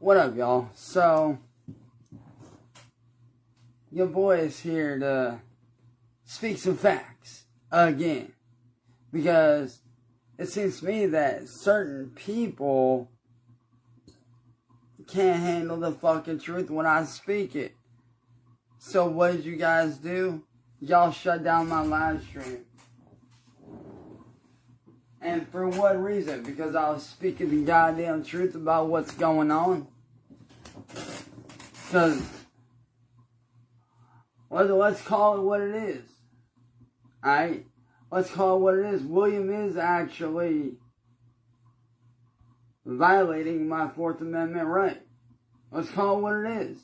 What up, y'all? So, your boy is here to speak some facts again. Because it seems to me that certain people can't handle the fucking truth when I speak it. So what did you guys do? Y'all shut down my live stream. And for what reason? Because I was speaking the goddamn truth about what's going on? Because, let's call it what it is. Alright? Let's call it what it is. William is actually violating my Fourth Amendment right. Let's call it what it is.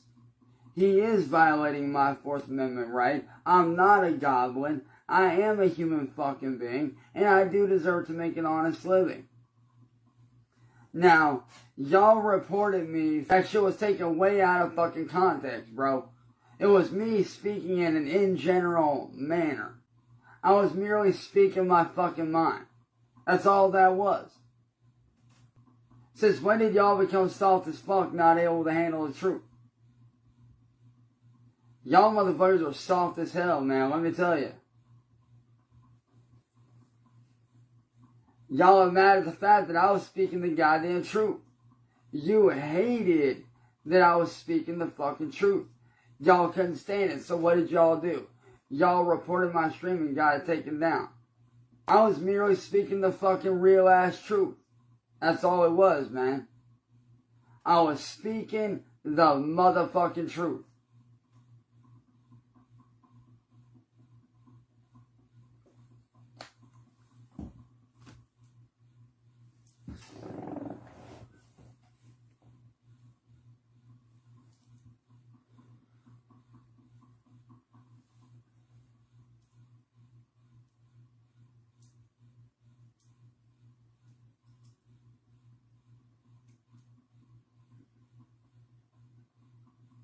He is violating my Fourth Amendment right. I'm not a goblin. I am a human fucking being. And I do deserve to make an honest living. Now, y'all reported me. That shit was taken way out of fucking context, bro. It was me speaking in an in general manner. I was merely speaking my fucking mind. That's all that was. Since when did y'all become soft as fuck, not able to handle the truth? Y'all motherfuckers are soft as hell, man, let me tell you. Y'all are mad at the fact that I was speaking the goddamn truth. You hated that I was speaking the fucking truth. Y'all couldn't stand it, so what did y'all do? Y'all reported my stream and got it taken down. I was merely speaking the fucking real ass truth. That's all it was, man. I was speaking the motherfucking truth.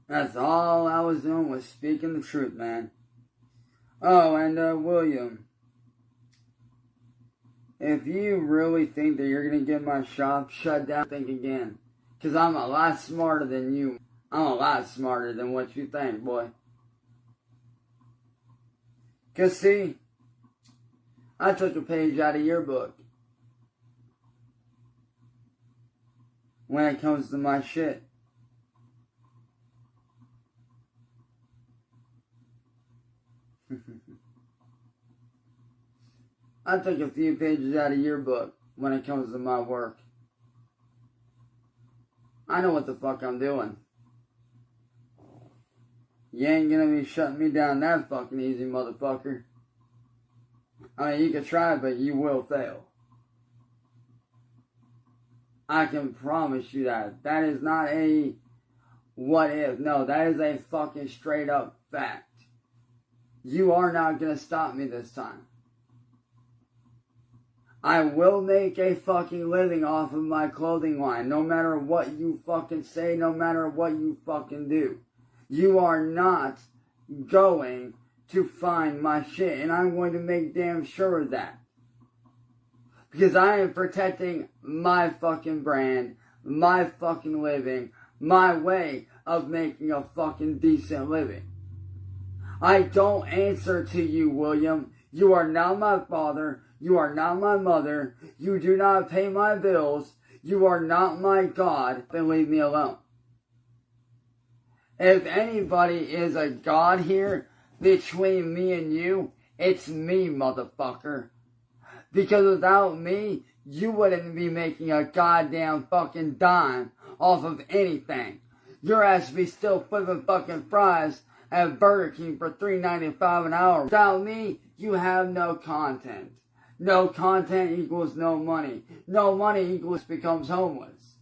That's all I was doing was speaking the truth, man. Oh, and William, if you really think that you're going to get my shop shut down, think again. Because I'm a lot smarter than you. I'm a lot smarter than what you think, boy. Because see, I took a page out of your book. When it comes to my shit. I took a few pages out of your book when it comes to my work. I know what the fuck I'm doing. You ain't gonna be shutting me down that fucking easy, motherfucker. I mean, you can try, but you will fail. I can promise you that. That is not a what if. No, that is a fucking straight up fact. You are not gonna stop me this time. I will make a fucking living off of my clothing line, no matter what you fucking say, no matter what you fucking do. You are not going to find my shit, and I'm going to make damn sure of that. Because I am protecting my fucking brand, my fucking living, my way of making a fucking decent living. I don't answer to you, William. You are not my father. You are not my mother. You do not pay my bills. You are not my God. Then leave me alone. If anybody is a God here between me and you, it's me, motherfucker. Because without me, you wouldn't be making a goddamn fucking dime off of anything. Your ass would be still flipping fucking fries at Burger King for $3.95 an hour. Without me, you have no content. No content equals no money. No money equals becomes homeless.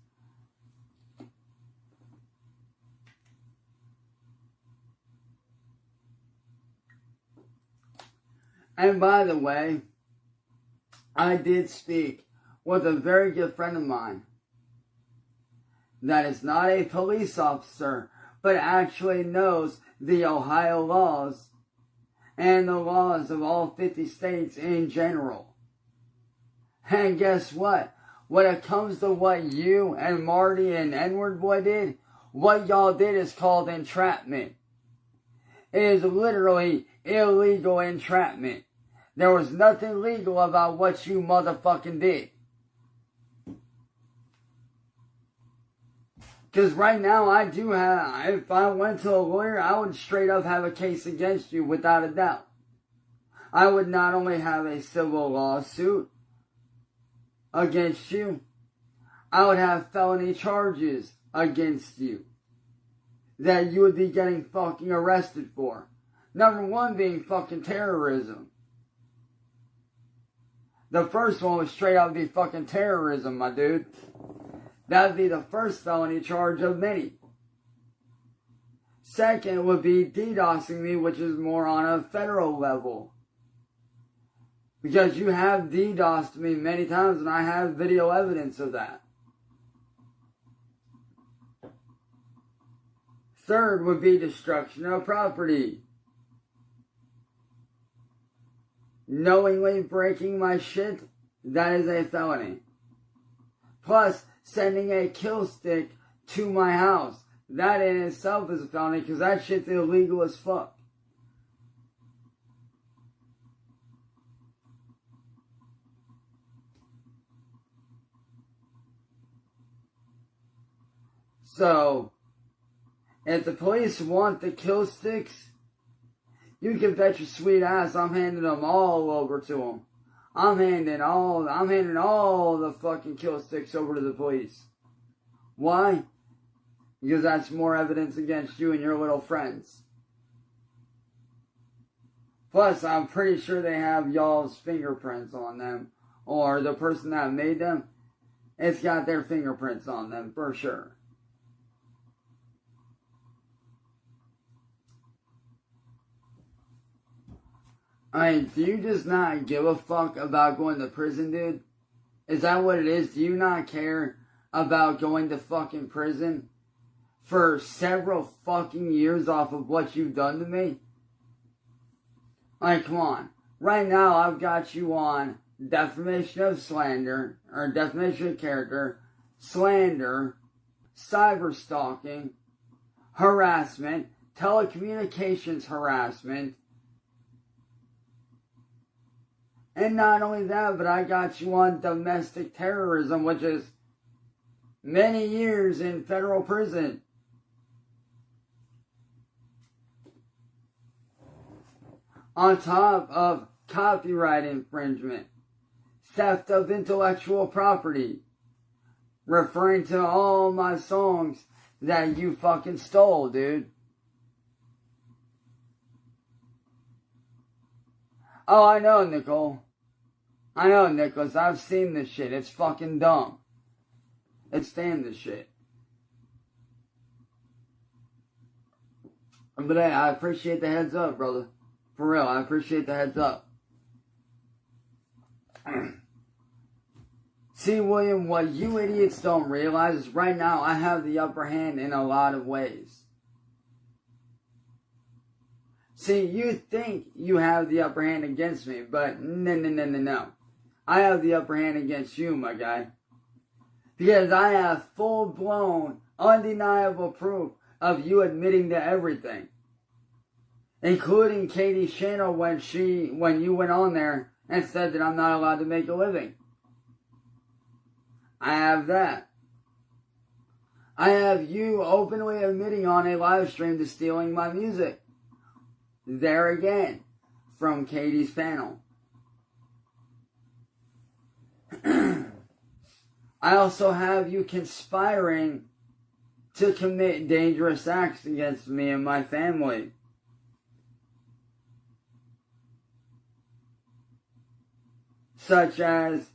And by the way, I did speak with a very good friend of mine that is not a police officer, but actually knows the Ohio laws and the laws of all 50 states in general. And guess what? when it comes to what you and Marty and WordBoi did, what y'all did is called entrapment. It is literally illegal entrapment. There was nothing legal about what you motherfucking did. Because right now I do have, if I went to a lawyer, I would straight up have a case against you without a doubt. I would not only have a civil lawsuit against you, I would have felony charges against you that you would be getting fucking arrested for. Number one being fucking terrorism. The first one would straight up be fucking terrorism, my dude. That would be the first felony charge of many. Second would be DDoSing me, which is more on a federal level. Because you have DDoSed me many times and I have video evidence of that. Third would be destruction of property. Knowingly breaking my shit, that is a felony. Plus, sending a kill stick to my house, that in itself is a felony because that shit's illegal as fuck. So, if the police want the kill sticks, you can bet your sweet ass I'm handing them all over to them. I'm handing all the fucking kill sticks over to the police. Why? Because that's more evidence against you and your little friends. Plus, I'm pretty sure they have y'all's fingerprints on them. Or the person that made them, it's got their fingerprints on them, for sure. I mean, do you just not give a fuck about going to prison, dude? Is that what it is? Do you not care about going to fucking prison for several fucking years off of what you've done to me? Like, come on. Right now, I've got you on defamation of slander, or defamation of character, slander, cyber stalking, harassment, telecommunications harassment. And not only that, but I got you on domestic terrorism, which is many years in federal prison. On top of copyright infringement, theft of intellectual property, referring to all my songs that you fucking stole, dude. Oh, I know, Nicole. I know, Nicholas. I've seen this shit. It's fucking dumb. It's damn this shit. But hey, I appreciate the heads up, brother. For real, I appreciate the heads up. See, William, what you idiots don't realize is right now I have the upper hand in a lot of ways. See, you think you have the upper hand against me, but no. I have the upper hand against you, my guy. Because I have full-blown, undeniable proof of you admitting to everything. Including Katie's channel when you went on there and said that I'm not allowed to make a living. I have that. I have you openly admitting on a live stream to stealing my music. There again, from Katie's panel. I also have you conspiring to commit dangerous acts against me and my family. Such as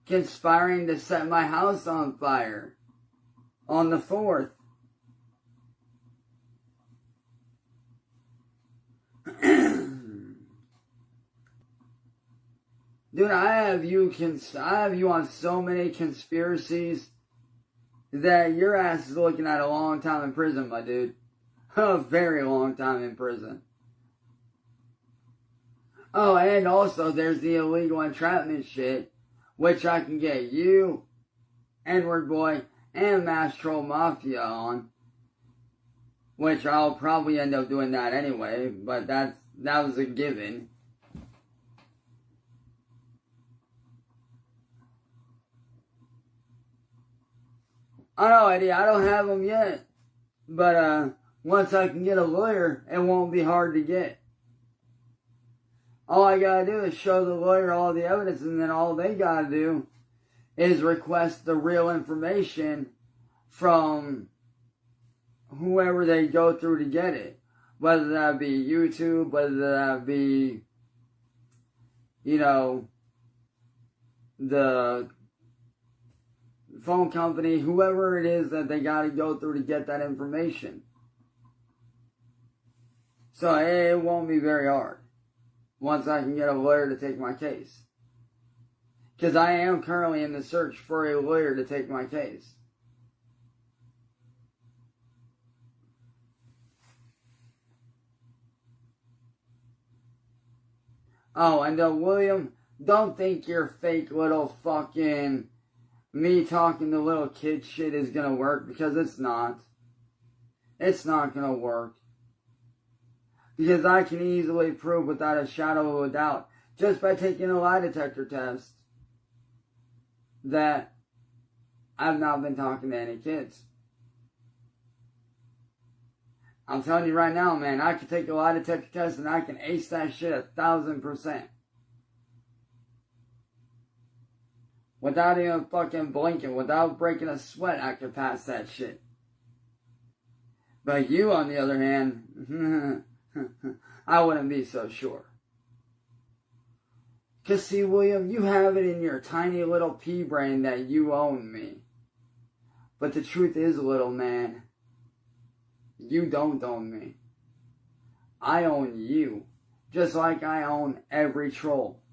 conspiring to set my house on fire on the 4th. Dude, I have you on so many conspiracies that your ass is looking at a long time in prison, my dude. A very long time in prison. Oh, and also there's the illegal entrapment shit, which I can get you and WordBoi and Mass Troll Mafia on, which I'll probably end up doing that anyway, but that was a given. I know, Eddie, I don't have them yet, but once I can get a lawyer, it won't be hard to get. All I gotta do is show the lawyer all the evidence, and then all they gotta do is request the real information from whoever they go through to get it. Whether that be YouTube, whether that be, the phone company, whoever it is that they gotta go through to get that information. So it won't be very hard once I can get a lawyer to take my case. Because I am currently in the search for a lawyer to take my case. Oh, and William, don't think your fake little fucking me talking to little kid shit is gonna work, because it's not. It's not gonna work. Because I can easily prove without a shadow of a doubt, just by taking a lie detector test, that I've not been talking to any kids. I'm telling you right now, man, I can take a lie detector test and I can ace that shit 1,000%. Without even fucking blinking, without breaking a sweat, I can pass that shit. But you, on the other hand, I wouldn't be so sure. Because see, William, you have it in your tiny little pea brain that you own me. But the truth is, little man, you don't own me. I own you, just like I own every troll.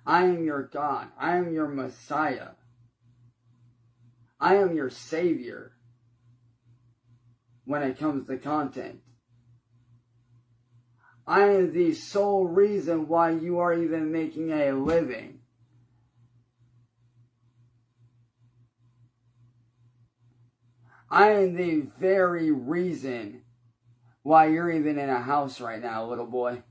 I am your God. I am your Messiah. I am your Savior when it comes to content. I am the sole reason why you are even making a living. I am the very reason why you're even in a house right now, little boy.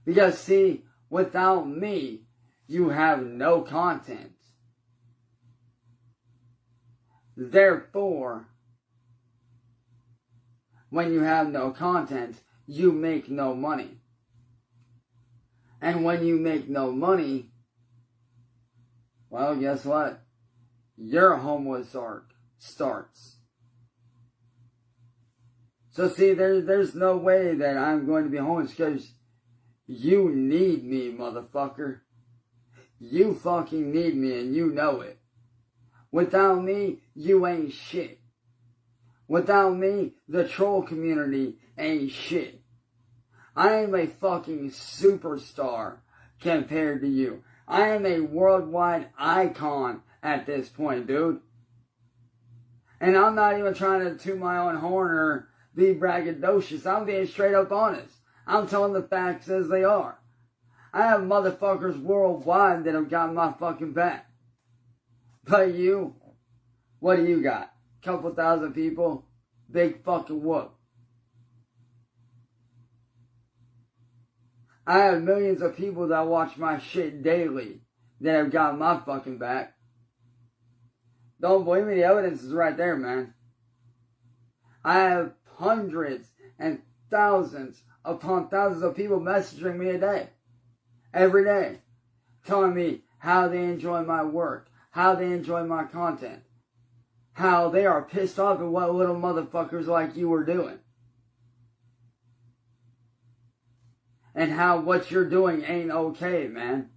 Because see, without me, you have no content. Therefore, when you have no content, you make no money. And when you make no money, well, guess what? Your homeless arc starts. So see, there's no way that I'm going to be homeless, because you need me, motherfucker. You fucking need me, and you know it. Without me, you ain't shit. Without me, the troll community ain't shit. I am a fucking superstar compared to you. I am a worldwide icon at this point, dude. And I'm not even trying to toot my own horn or be braggadocious. I'm being straight up honest. I'm telling the facts as they are. I have motherfuckers worldwide that have got my fucking back. But you, what do you got? Couple thousand people? Big fucking whoop. I have millions of people that watch my shit daily that have got my fucking back. Don't believe me, the evidence is right there, man. I have hundreds and thousands upon thousands of people messaging me a day. Every day. Telling me how they enjoy my work. How they enjoy my content. How they are pissed off at what little motherfuckers like you are doing. And how what you're doing ain't okay, man.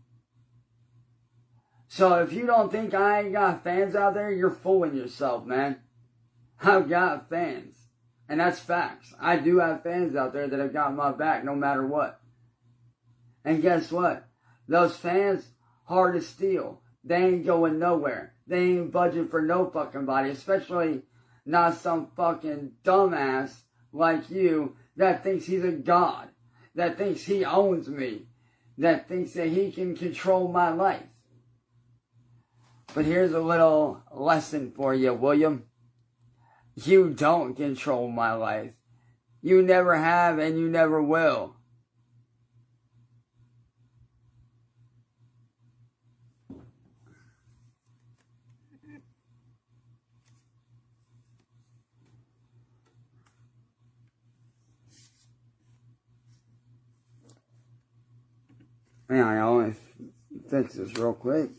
So if you don't think I ain't got fans out there, you're fooling yourself, man. I've got fans. And that's facts. I do have fans out there that have got my back no matter what. And guess what? Those fans, hard to steal. They ain't going nowhere. They ain't budging for no fucking body. Especially not some fucking dumbass like you that thinks he's a god. That thinks he owns me. That thinks that he can control my life. But here's a little lesson for you, William. You don't control my life. You never have and you never will. Yeah, I only fix this real quick.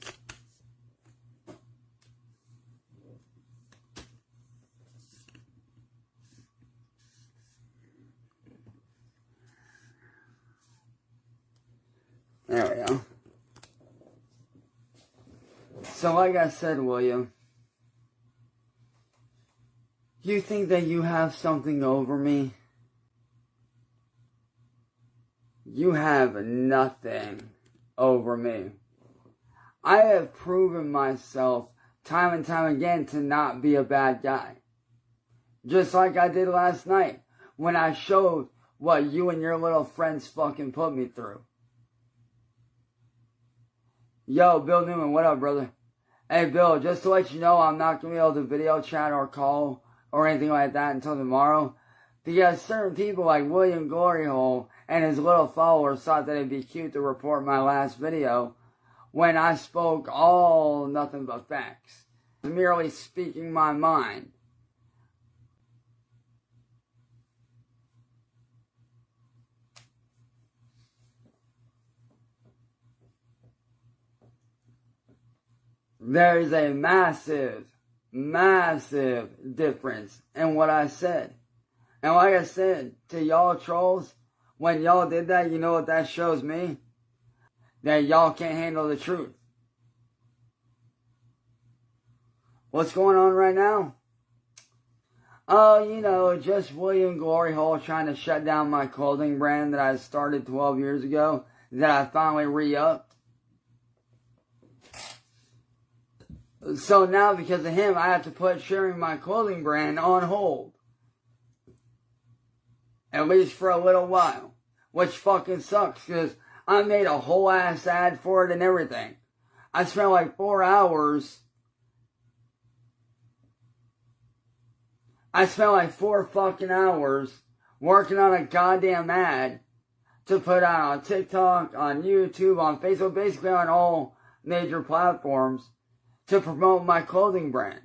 There we go. So like I said, William, you think that you have something over me? You have nothing over me. I have proven myself time and time again to not be a bad guy. Just like I did last night when I showed what you and your little friends fucking put me through. Yo, Bill Newman, what up, brother? Hey, Bill, just to let you know, I'm not going to be able to video chat or call or anything like that until tomorrow. Because certain people like William Gloryhole and his little followers thought that it'd be cute to report my last video when I spoke all nothing but facts. Merely speaking my mind. There is a massive, massive difference in what I said. And like I said, to y'all trolls, when y'all did that, you know what that shows me? That y'all can't handle the truth. What's going on right now? Oh, you know, just William Gloryhole trying to shut down my clothing brand that I started 12 years ago, that I finally re-upped. So now, because of him, I have to put sharing my clothing brand on hold. At least for a little while. Which fucking sucks, because I made a whole ass ad for it and everything. I spent like 4 hours. I spent like 4 fucking hours working on a goddamn ad to put out on TikTok, on YouTube, on Facebook, basically on all major platforms, to promote my clothing brand.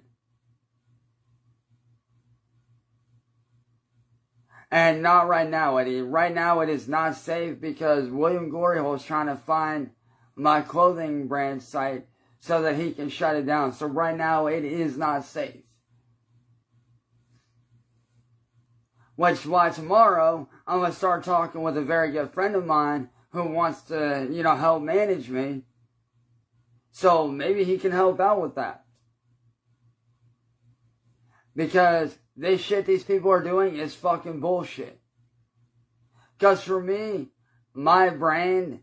And not right now, Eddie. Right now it is not safe because William Gloryhole is trying to find my clothing brand site so that he can shut it down. So right now it is not safe. Which is why tomorrow I'm going to start talking with a very good friend of mine who wants to, you know, help manage me. So maybe he can help out with that. Because this shit these people are doing is fucking bullshit. Because for me, my brand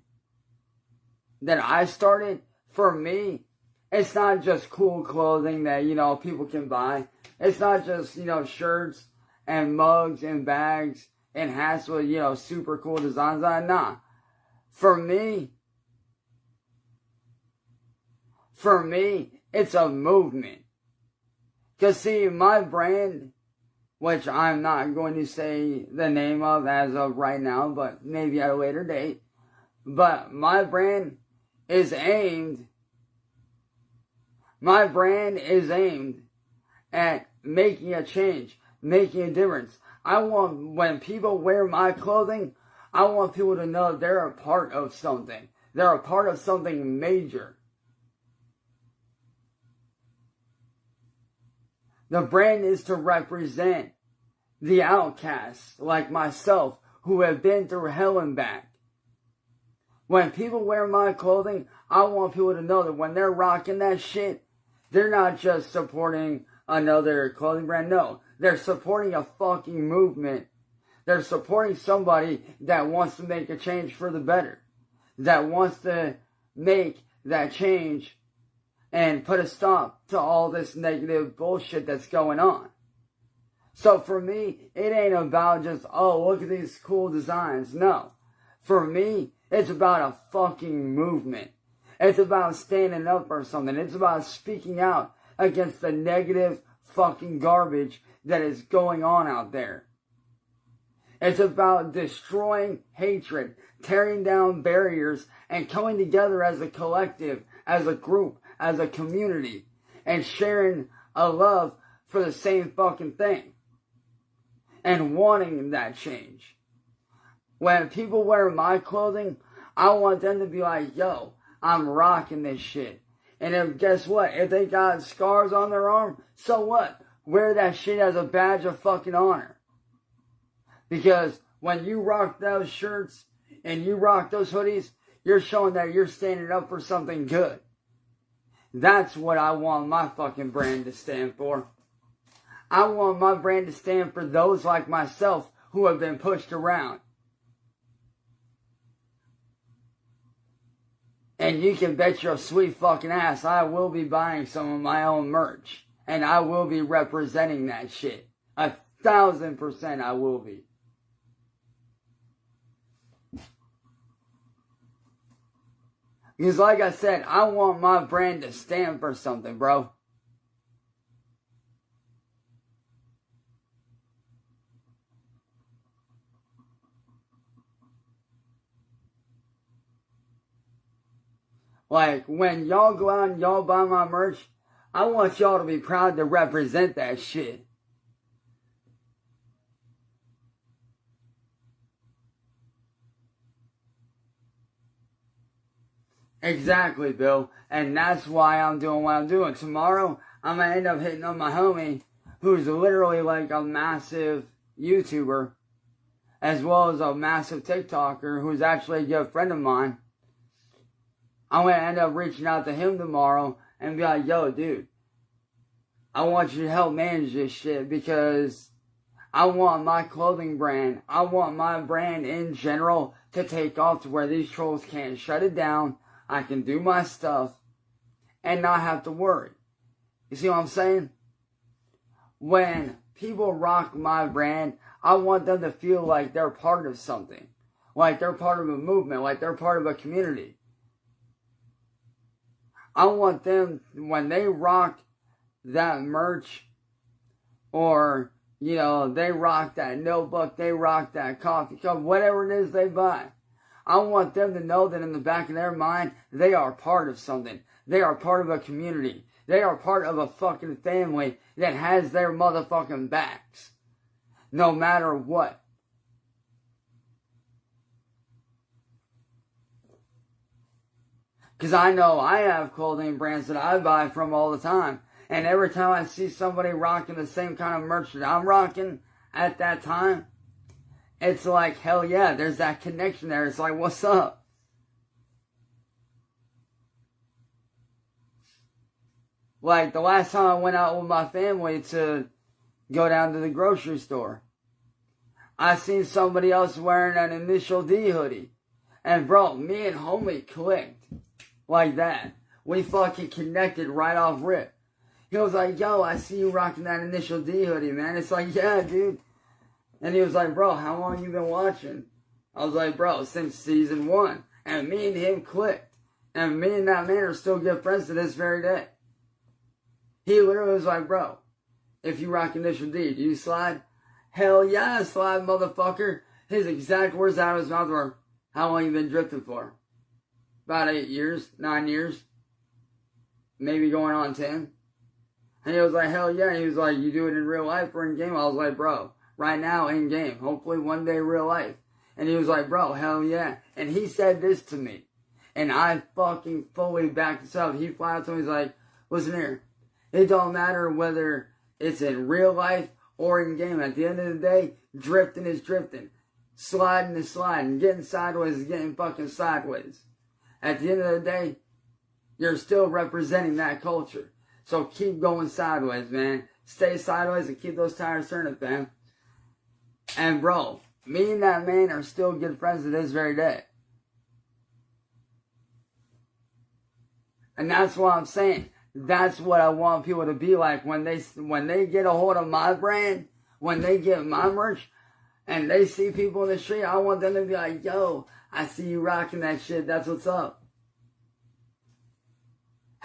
that I started, for me, it's not just cool clothing that, you know, people can buy. It's not just, you know, shirts and mugs and bags and hats with, you know, super cool designs on it. Nah. For me, it's a movement. Because, see, my brand, which I'm not going to say the name of as of right now, but maybe at a later date, but my brand is aimed at making a change, making a difference. I want, when people wear my clothing, I want people to know they're a part of something. They're a part of something major. The brand is to represent the outcasts like myself who have been through hell and back. When people wear my clothing, I want people to know that when they're rocking that shit, they're not just supporting another clothing brand. No, they're supporting a fucking movement. They're supporting somebody that wants to make a change for the better. That wants to make that change and put a stop to all this negative bullshit that's going on. So for me, it ain't about just, oh, look at these cool designs. No. For me, it's about a fucking movement. It's about standing up for something. It's about speaking out against the negative fucking garbage that is going on out there. It's about destroying hatred, tearing down barriers, and coming together as a collective, as a group, as a community, and sharing a love for the same fucking thing. And wanting that change. When people wear my clothing, I want them to be like, yo, I'm rocking this shit. And if, guess what? If they got scars on their arm, so what? Wear that shit as a badge of fucking honor. Because when you rock those shirts and you rock those hoodies, you're showing that you're standing up for something good. That's what I want my fucking brand to stand for. I want my brand to stand for those like myself who have been pushed around. And you can bet your sweet fucking ass I will be buying some of my own merch. And I will be representing that shit. 1,000% I will be. Because like I said, I want my brand to stand for something, bro. Like, when y'all go out and y'all buy my merch, I want y'all to be proud to represent that shit. Exactly, Bill. And that's why I'm doing what I'm doing. Tomorrow, I'm going to end up hitting on my homie, who's literally like a massive YouTuber, as well as a massive TikToker, who's actually a good friend of mine. I'm going to end up reaching out to him tomorrow and be like, yo, dude, I want you to help manage this shit because I want my clothing brand, I want my brand in general to take off to where these trolls can't shut it down. I can do my stuff and not have to worry. You see what I'm saying? When people rock my brand, I want them to feel like they're part of something. Like they're part of a movement, like they're part of a community. I want them, when they rock that merch, or, you know, they rock that notebook, they rock that coffee cup, whatever it is they buy, I want them to know that in the back of their mind, they are part of something. They are part of a community. They are part of a fucking family that has their motherfucking backs. No matter what. Because I know I have clothing brands that I buy from all the time. And every time I see somebody rocking the same kind of merch that I'm rocking at that time, it's like, hell yeah, there's that connection there. It's like, what's up? Like, the last time I went out with my family to go down to the grocery store, I seen somebody else wearing an Initial D hoodie. And bro, me and homie clicked. Like that. We fucking connected right off rip. He was like, yo, I see you rocking that Initial D hoodie, man. It's like, yeah, dude. And he was like, bro, how long you been watching? I was like, bro, since season 1. And me and him clicked. And me and that man are still good friends to this very day. He literally was like, bro, if you rock Initial D, do you slide? Hell yeah, I slide, motherfucker. His exact words out of his mouth were, how long you been drifting for? About 8 years, 9 years. Maybe going on 10. And he was like, hell yeah. And he was like, you do it in real life or in game? I was like, bro, right now in game. Hopefully one day real life. And he was like, bro, hell yeah. And he said this to me. And I fucking fully backed this up. He flat out to me, he's like, listen here. It don't matter whether it's in real life or in game. At the end of the day, drifting is drifting. Sliding is sliding. Getting sideways is getting fucking sideways. At the end of the day, you're still representing that culture. So keep going sideways, man. Stay sideways and keep those tires turning, fam. And bro, me and that man are still good friends to this very day. And that's what I'm saying. That's what I want people to be like when they get a hold of my brand, when they get my merch, and they see people in the street. I want them to be like, yo, I see you rocking that shit. That's what's up.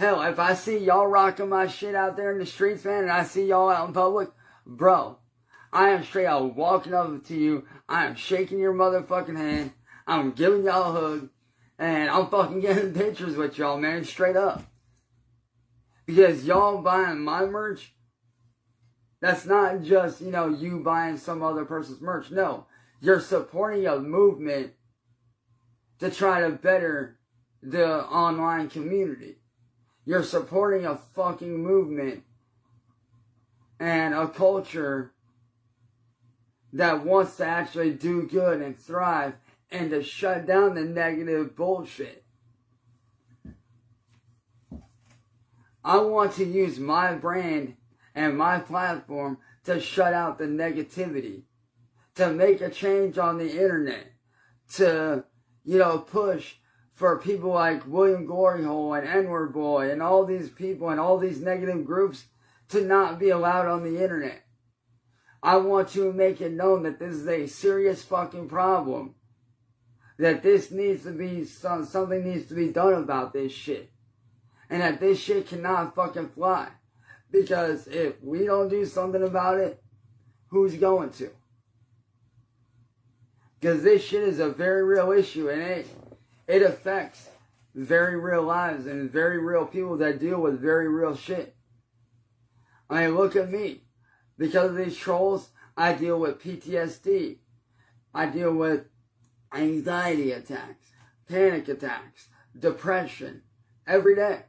Hell, if I see y'all rocking my shit out there in the streets, man, and I see y'all out in public, bro, I am straight out walking up to you. I am shaking your motherfucking hand. I'm giving y'all a hug. And I'm fucking getting pictures with y'all, man, straight up. Because y'all buying my merch, that's not just, you buying some other person's merch. No, you're supporting a movement to try to better the online community. You're supporting a fucking movement and a culture that wants to actually do good and thrive and to shut down the negative bullshit. I want to use my brand and my platform to shut out the negativity, to make a change on the internet, to, push for people like William Gloryhole and WordBoi and all these people and all these negative groups to not be allowed on the internet. I want to make it known that this is a serious fucking problem. That this needs to be, something needs to be done about this shit. And that this shit cannot fucking fly. Because if we don't do something about it, who's going to? Because this shit is a very real issue, and it affects very real lives and very real people that deal with very real shit. I mean, look at me. Because of these trolls, I deal with PTSD. I deal with anxiety attacks, panic attacks, depression, every day.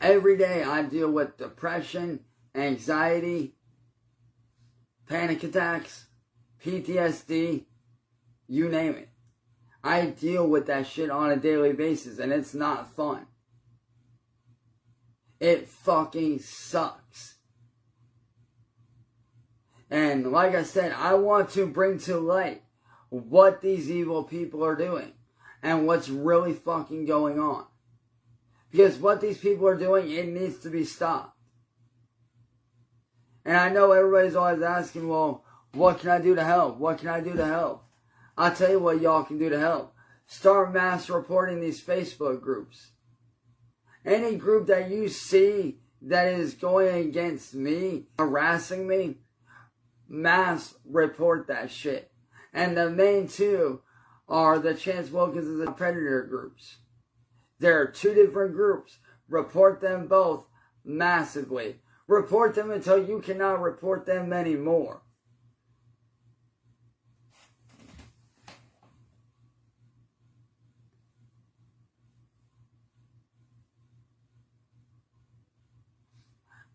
Every day I deal with depression, anxiety, panic attacks, PTSD, you name it. I deal with that shit on a daily basis, and it's not fun. It fucking sucks. And like I said, I want to bring to light what these evil people are doing and what's really fucking going on. Because what these people are doing, it needs to be stopped. And I know everybody's always asking, well, what can I do to help? What can I do to help? I'll tell you what y'all can do to help. Start mass reporting these Facebook groups. Any group that you see that is going against me, harassing me, mass report that shit. And the main two are the Chance Wilkins and the Predator groups. There are two different groups. Report them both massively. Report them until you cannot report them anymore.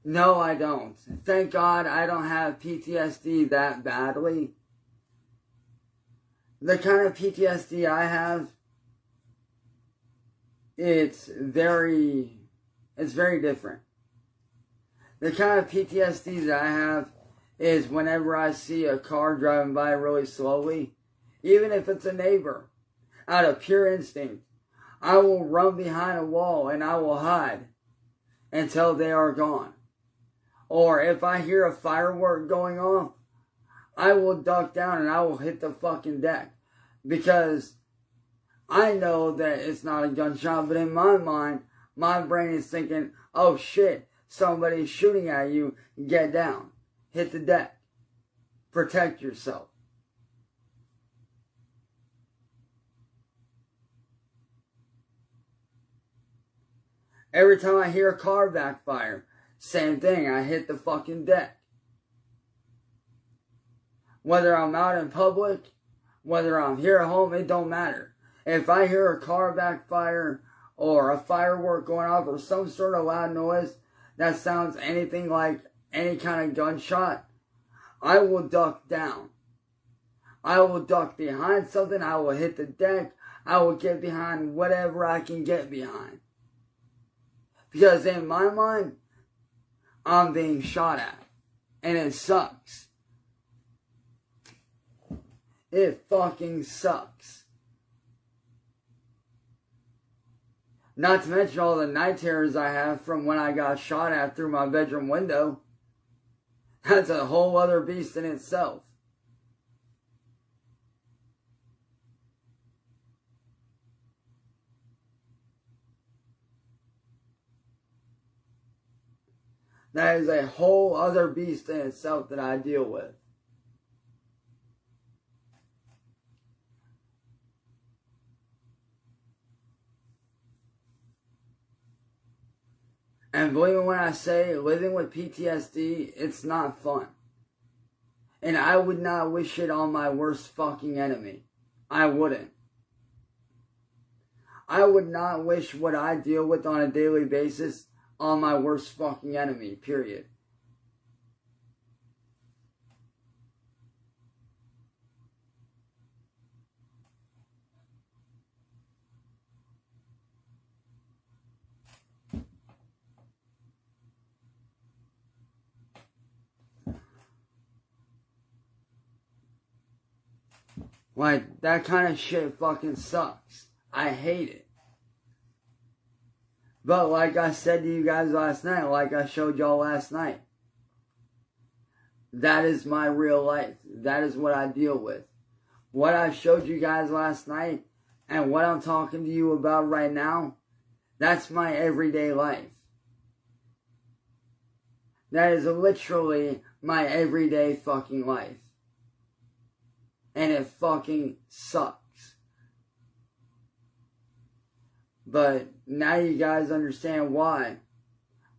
No, I don't. Thank God I don't have PTSD that badly. The kind of PTSD I have, it's very different. The kind of PTSD that I have is whenever I see a car driving by really slowly, even if it's a neighbor, out of pure instinct, I will run behind a wall and I will hide until they are gone. Or if I hear a firework going off, I will duck down and I will hit the fucking deck. Because I know that it's not a gunshot, but in my mind, my brain is thinking, oh shit, somebody's shooting at you, get down, hit the deck, protect yourself. Every time I hear a car backfire, same thing, I hit the fucking deck. Whether I'm out in public, whether I'm here at home, it don't matter. If I hear a car backfire or a firework going off or some sort of loud noise that sounds anything like any kind of gunshot, I will duck down. I will duck behind something. I will hit the deck. I will get behind whatever I can get behind. Because in my mind, I'm being shot at. And it sucks. It fucking sucks. Not to mention all the night terrors I have from when I got shot at through my bedroom window. That's a whole other beast in itself. That is a whole other beast in itself that I deal with. And believe me when I say living with PTSD, it's not fun. And I would not wish it on my worst fucking enemy. I wouldn't. I would not wish what I deal with on a daily basis on my worst fucking enemy, period. Like, that kind of shit fucking sucks. I hate it. But like I said to you guys last night, like I showed y'all last night, that is my real life. That is what I deal with. What I showed you guys last night and what I'm talking to you about right now, that's my everyday life. That is literally my everyday fucking life. And it fucking sucks. But now you guys understand why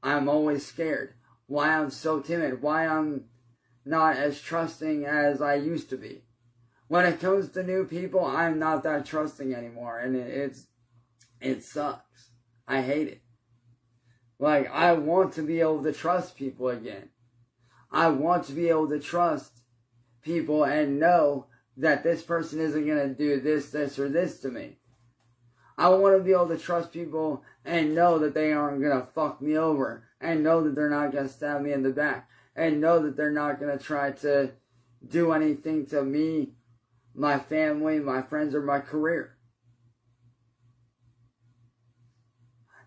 I'm always scared. Why I'm so timid. Why I'm not as trusting as I used to be. When it comes to new people, I'm not that trusting anymore. And it sucks. I hate it. Like, I want to be able to trust people again. I want to be able to trust people and know that this person isn't going to do this, or this to me. I want to be able to trust people and know that they aren't going to fuck me over. And know that they're not going to stab me in the back. And know that they're not going to try to do anything to me, my family, my friends, or my career.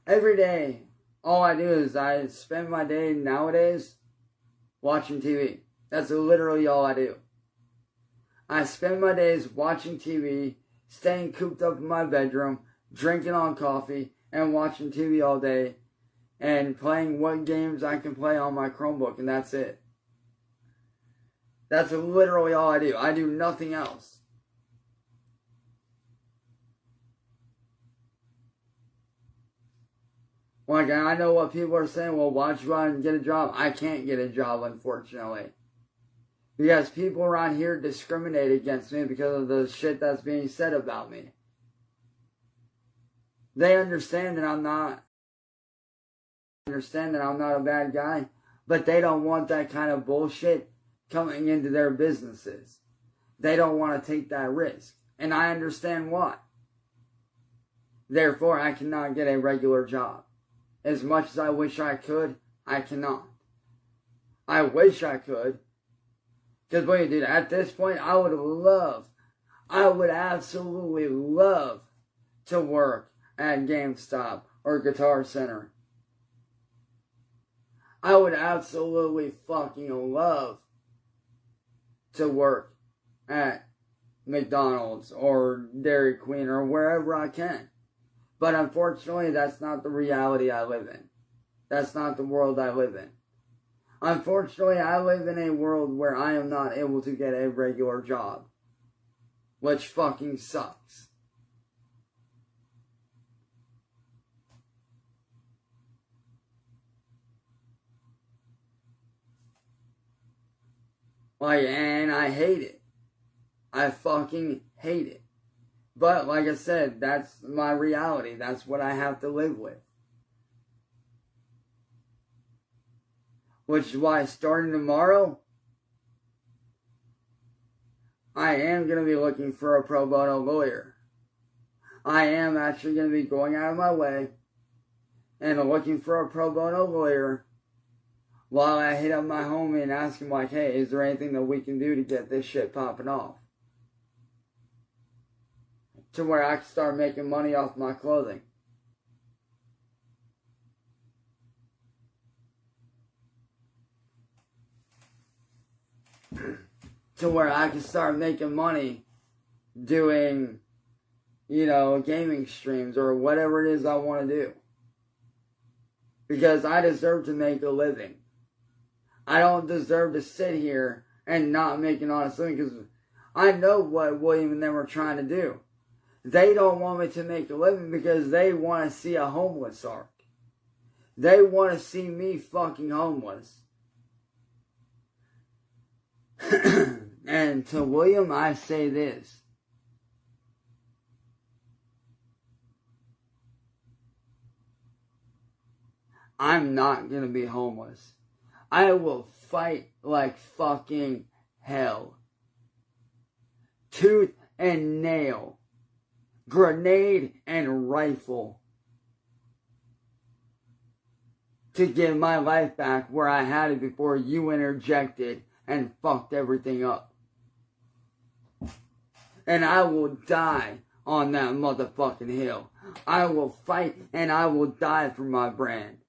Every day, all I do is I spend my day nowadays watching TV. That's literally all I do. I spend my days watching TV, staying cooped up in my bedroom, drinking on coffee, and watching TV all day, and playing what games I can play on my Chromebook, and that's it. That's literally all I do. I do nothing else. Like, I know what people are saying, well, why don't you go out and get a job? I can't get a job, unfortunately. Because people around here discriminate against me because of the shit that's being said about me. They understand that I'm not a bad guy, but they don't want that kind of bullshit coming into their businesses. They don't want to take that risk. And I understand why. Therefore, I cannot get a regular job. As much as I wish I could, I cannot. I wish I could. Because, boy, dude, at this point, I would absolutely love to work at GameStop or Guitar Center. I would absolutely fucking love to work at McDonald's or Dairy Queen or wherever I can. But unfortunately, that's not the reality I live in. That's not the world I live in. Unfortunately, I live in a world where I am not able to get a regular job. Which fucking sucks. Like, and I hate it. I fucking hate it. But, like I said, that's my reality. That's what I have to live with. Which is why, starting tomorrow, I am going to be looking for a pro bono lawyer. I am actually going to be going out of my way and looking for a pro bono lawyer while I hit up my homie and ask him, like, hey, is there anything that we can do to get this shit popping off? To where I can start making money off my clothing. to where I can start making money doing, you know, gaming streams or whatever it is I want to do. Because I deserve to make a living. I don't deserve to sit here and not make an honest living, because I know what William and them are trying to do. They don't want me to make a living because they want to see a homeless arc. They want to see me fucking homeless. And to William, I say this. I'm not gonna be homeless. I will fight like fucking hell. Tooth and nail. Grenade and rifle. To get my life back where I had it before you interjected and fucked everything up. And I will die on that motherfucking hill. I will fight and I will die for my brand.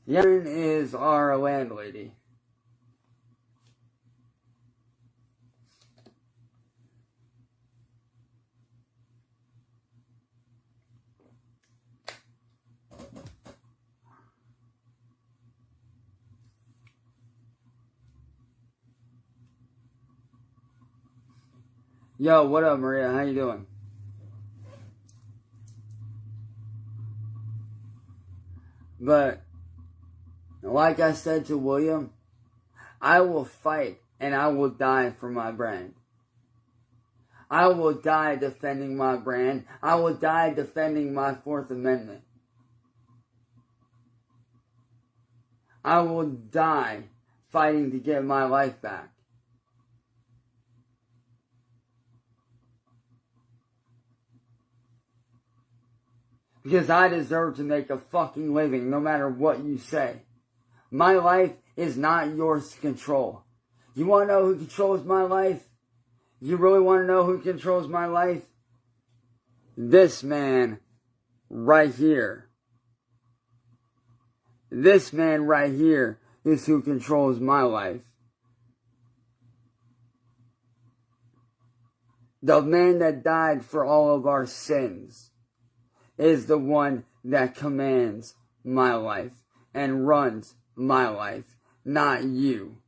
Yaren is our landlady. Yo, what up, Maria? How you doing? But like I said to William, I will fight and I will die for my brand. I will die defending my brand. I will die defending my Fourth Amendment. I will die fighting to get my life back. Because I deserve to make a fucking living no matter what you say. My life is not yours to control. You want to know who controls my life? You really want to know who controls my life? This man right here. This man right here is who controls my life. The man that died for all of our sins is the one that commands my life and runs my life, not you.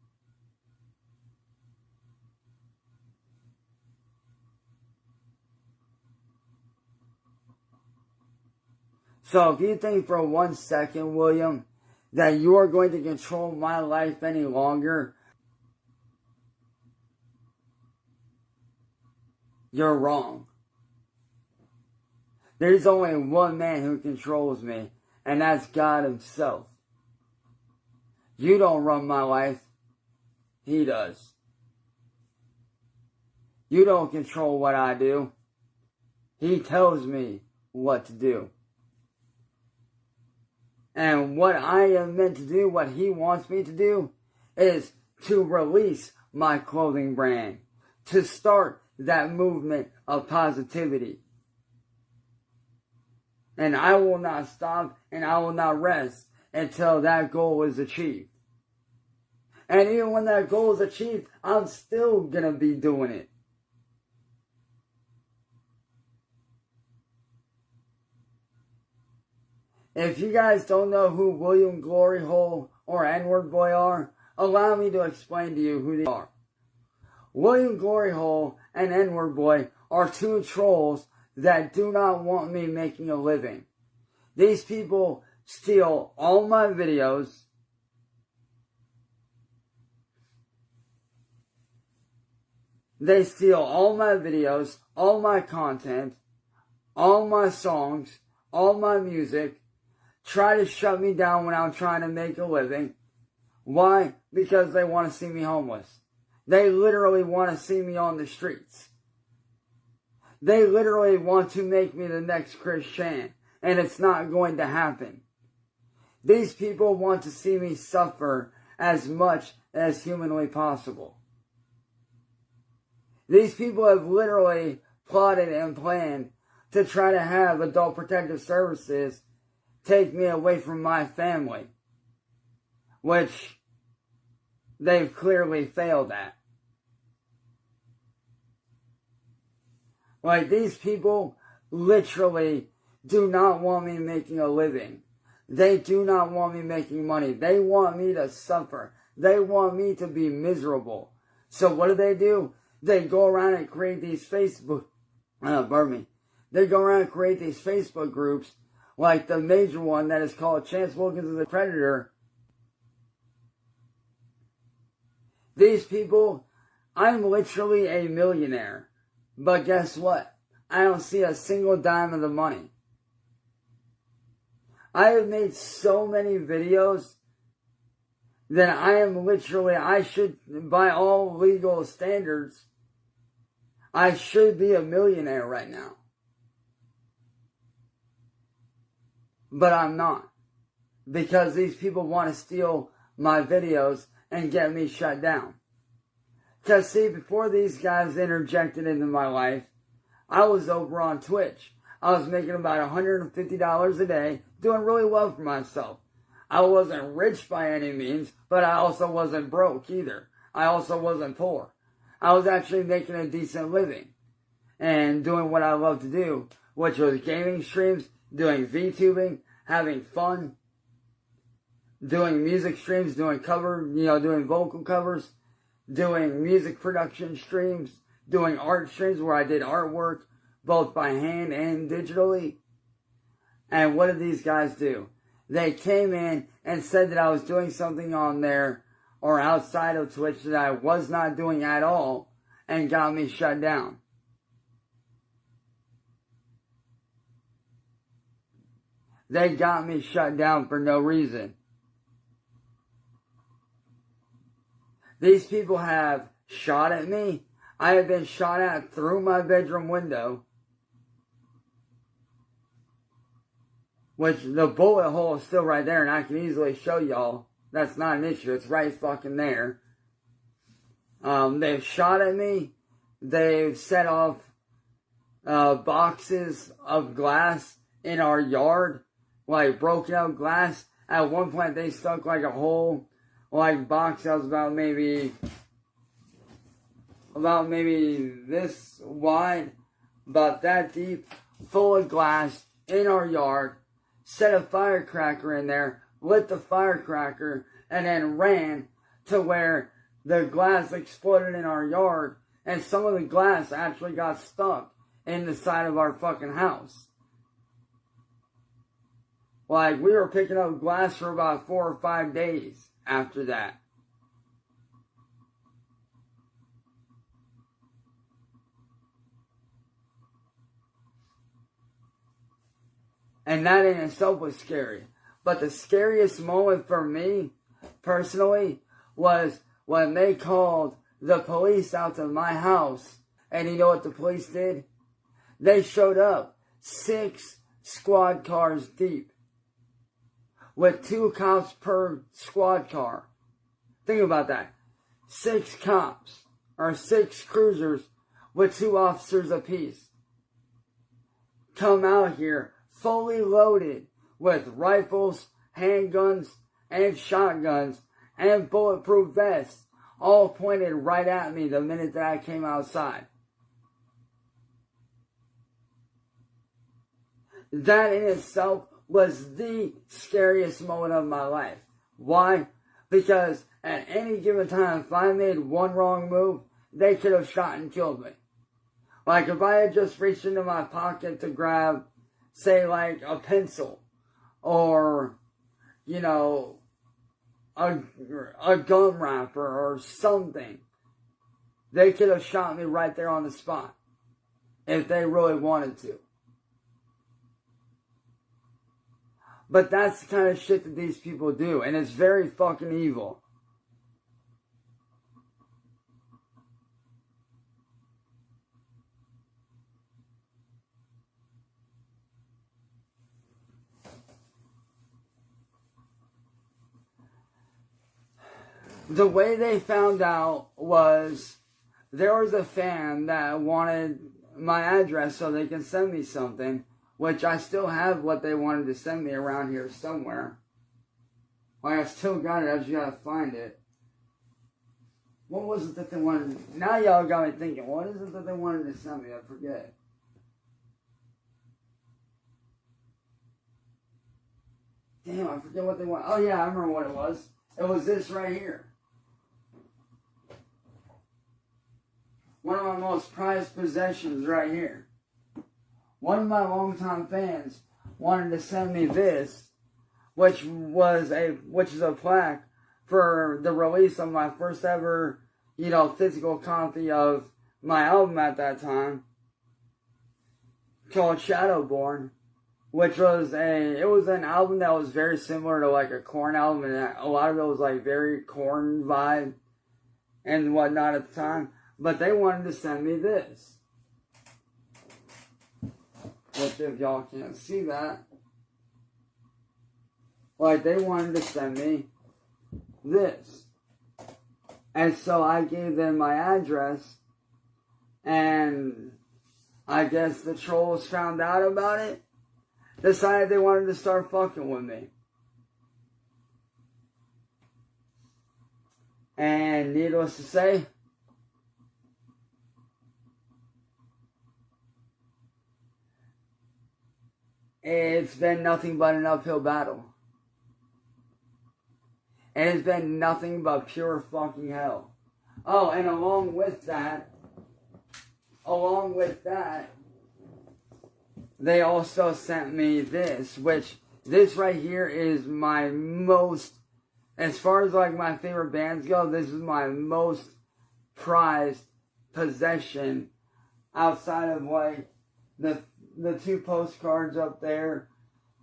So if you think for 1 second, William, that you are going to control my life any longer, you're wrong. There's only one man who controls me, and that's God himself. You don't run my life. He does. You don't control what I do. He tells me what to do. And what I am meant to do, what he wants me to do, is to release my clothing brand. To start that movement of positivity. And I will not stop and I will not rest until that goal is achieved. And even when that goal is achieved, I'm still gonna be doing it. If you guys don't know who William Glory Hole or WordBoi are, allow me to explain to you who they are. William Glory Hole and WordBoi are two trolls that do not want me making a living. These people steal all my videos. They steal all my videos, all my content, all my songs, all my music, try to shut me down when I'm trying to make a living. Why? Because they want to see me homeless. They literally want to see me on the streets. They literally want to make me the next Chris Chan, and it's not going to happen. These people want to see me suffer as much as humanly possible. These people have literally plotted and planned to try to have Adult Protective Services take me away from my family, which they've clearly failed at. Like, these people literally do not want me making a living. They do not want me making money. They want me to suffer. They want me to be miserable. So what do? They go around and create these They go around and create these Facebook groups, like the major one that is called Chance Wilkins is a Predator. These people, I'm literally a millionaire. But guess what? I don't see a single dime of the money. I have made so many videos that I should, by all legal standards, I should be a millionaire right now. But I'm not. Because these people want to steal my videos and get me shut down. Because see, before these guys interjected into my life, I was over on Twitch. I was making about $150 a day, doing really well for myself. I wasn't rich by any means, but I also wasn't broke either. I also wasn't poor. I was actually making a decent living and doing what I love to do, which was gaming streams, doing VTubing, having fun, doing music streams, doing doing vocal covers, doing music production streams, doing art streams where I did artwork, both by hand and digitally. And what did these guys do? They came in and said that I was doing something on there or outside of Twitch that I was not doing at all and got me shut down. They got me shut down for no reason. These people have shot at me. I have been shot at through my bedroom window. Which the bullet hole is still right there, and I can easily show y'all. That's not an issue. It's right fucking there. They've shot at me. They've set off boxes of glass in our yard, like broken out glass. At one point, they stuck like a whole box that was about maybe this wide, about that deep, full of glass in our yard. Set a firecracker in there, lit the firecracker, and then ran to where the glass exploded in our yard, and some of the glass actually got stuck in the side of our fucking house. Like, we were picking up glass for about 4 or 5 days after that. And that in itself was scary. But the scariest moment for me, personally, was when they called the police out to my house. And you know what the police did? They showed up 6 squad cars deep, with 2 cops per squad car. Think about that. 6 cops, or 6 cruisers, with 2 officers apiece, come out here fully loaded with rifles, handguns, and shotguns, and bulletproof vests, all pointed right at me the minute that I came outside. That in itself was the scariest moment of my life. Why? Because at any given time, if I made one wrong move, they could have shot and killed me. Like, if I had just reached into my pocket to grab, say, like, a pencil, or, you know, a gum wrapper or something, they could have shot me right there on the spot if they really wanted to. But that's the kind of shit that these people do, and it's very fucking evil. the way they found out was there was a fan that wanted my address so they can send me something, which I still have what they wanted to send me around here somewhere. Like, I still got it, I just gotta find it. What was it that they wanted? Now y'all got me thinking, what is it that they wanted to send me? I forget. Damn, I forget what they want. Oh yeah, I remember what it was. It was this right here. One of my most prized possessions right here. One of my longtime fans wanted to send me this, which is a plaque for the release of my first ever, physical copy of my album at that time, called Shadowborn, which was an album that was very similar to like a Korn album, and a lot of it was like very Korn vibe and whatnot at the time. But they wanted to send me this. Which, if y'all can't see that, like, they wanted to send me this. And so I gave them my address, and I guess the trolls found out about it, decided they wanted to start fucking with me. And needless to say, it's been nothing but an uphill battle. And it's been nothing but pure fucking hell. Oh, and along with that, they also sent me this, which this right here is my most, as far as like my favorite bands go, this is my most prized possession outside of like the 2 postcards up there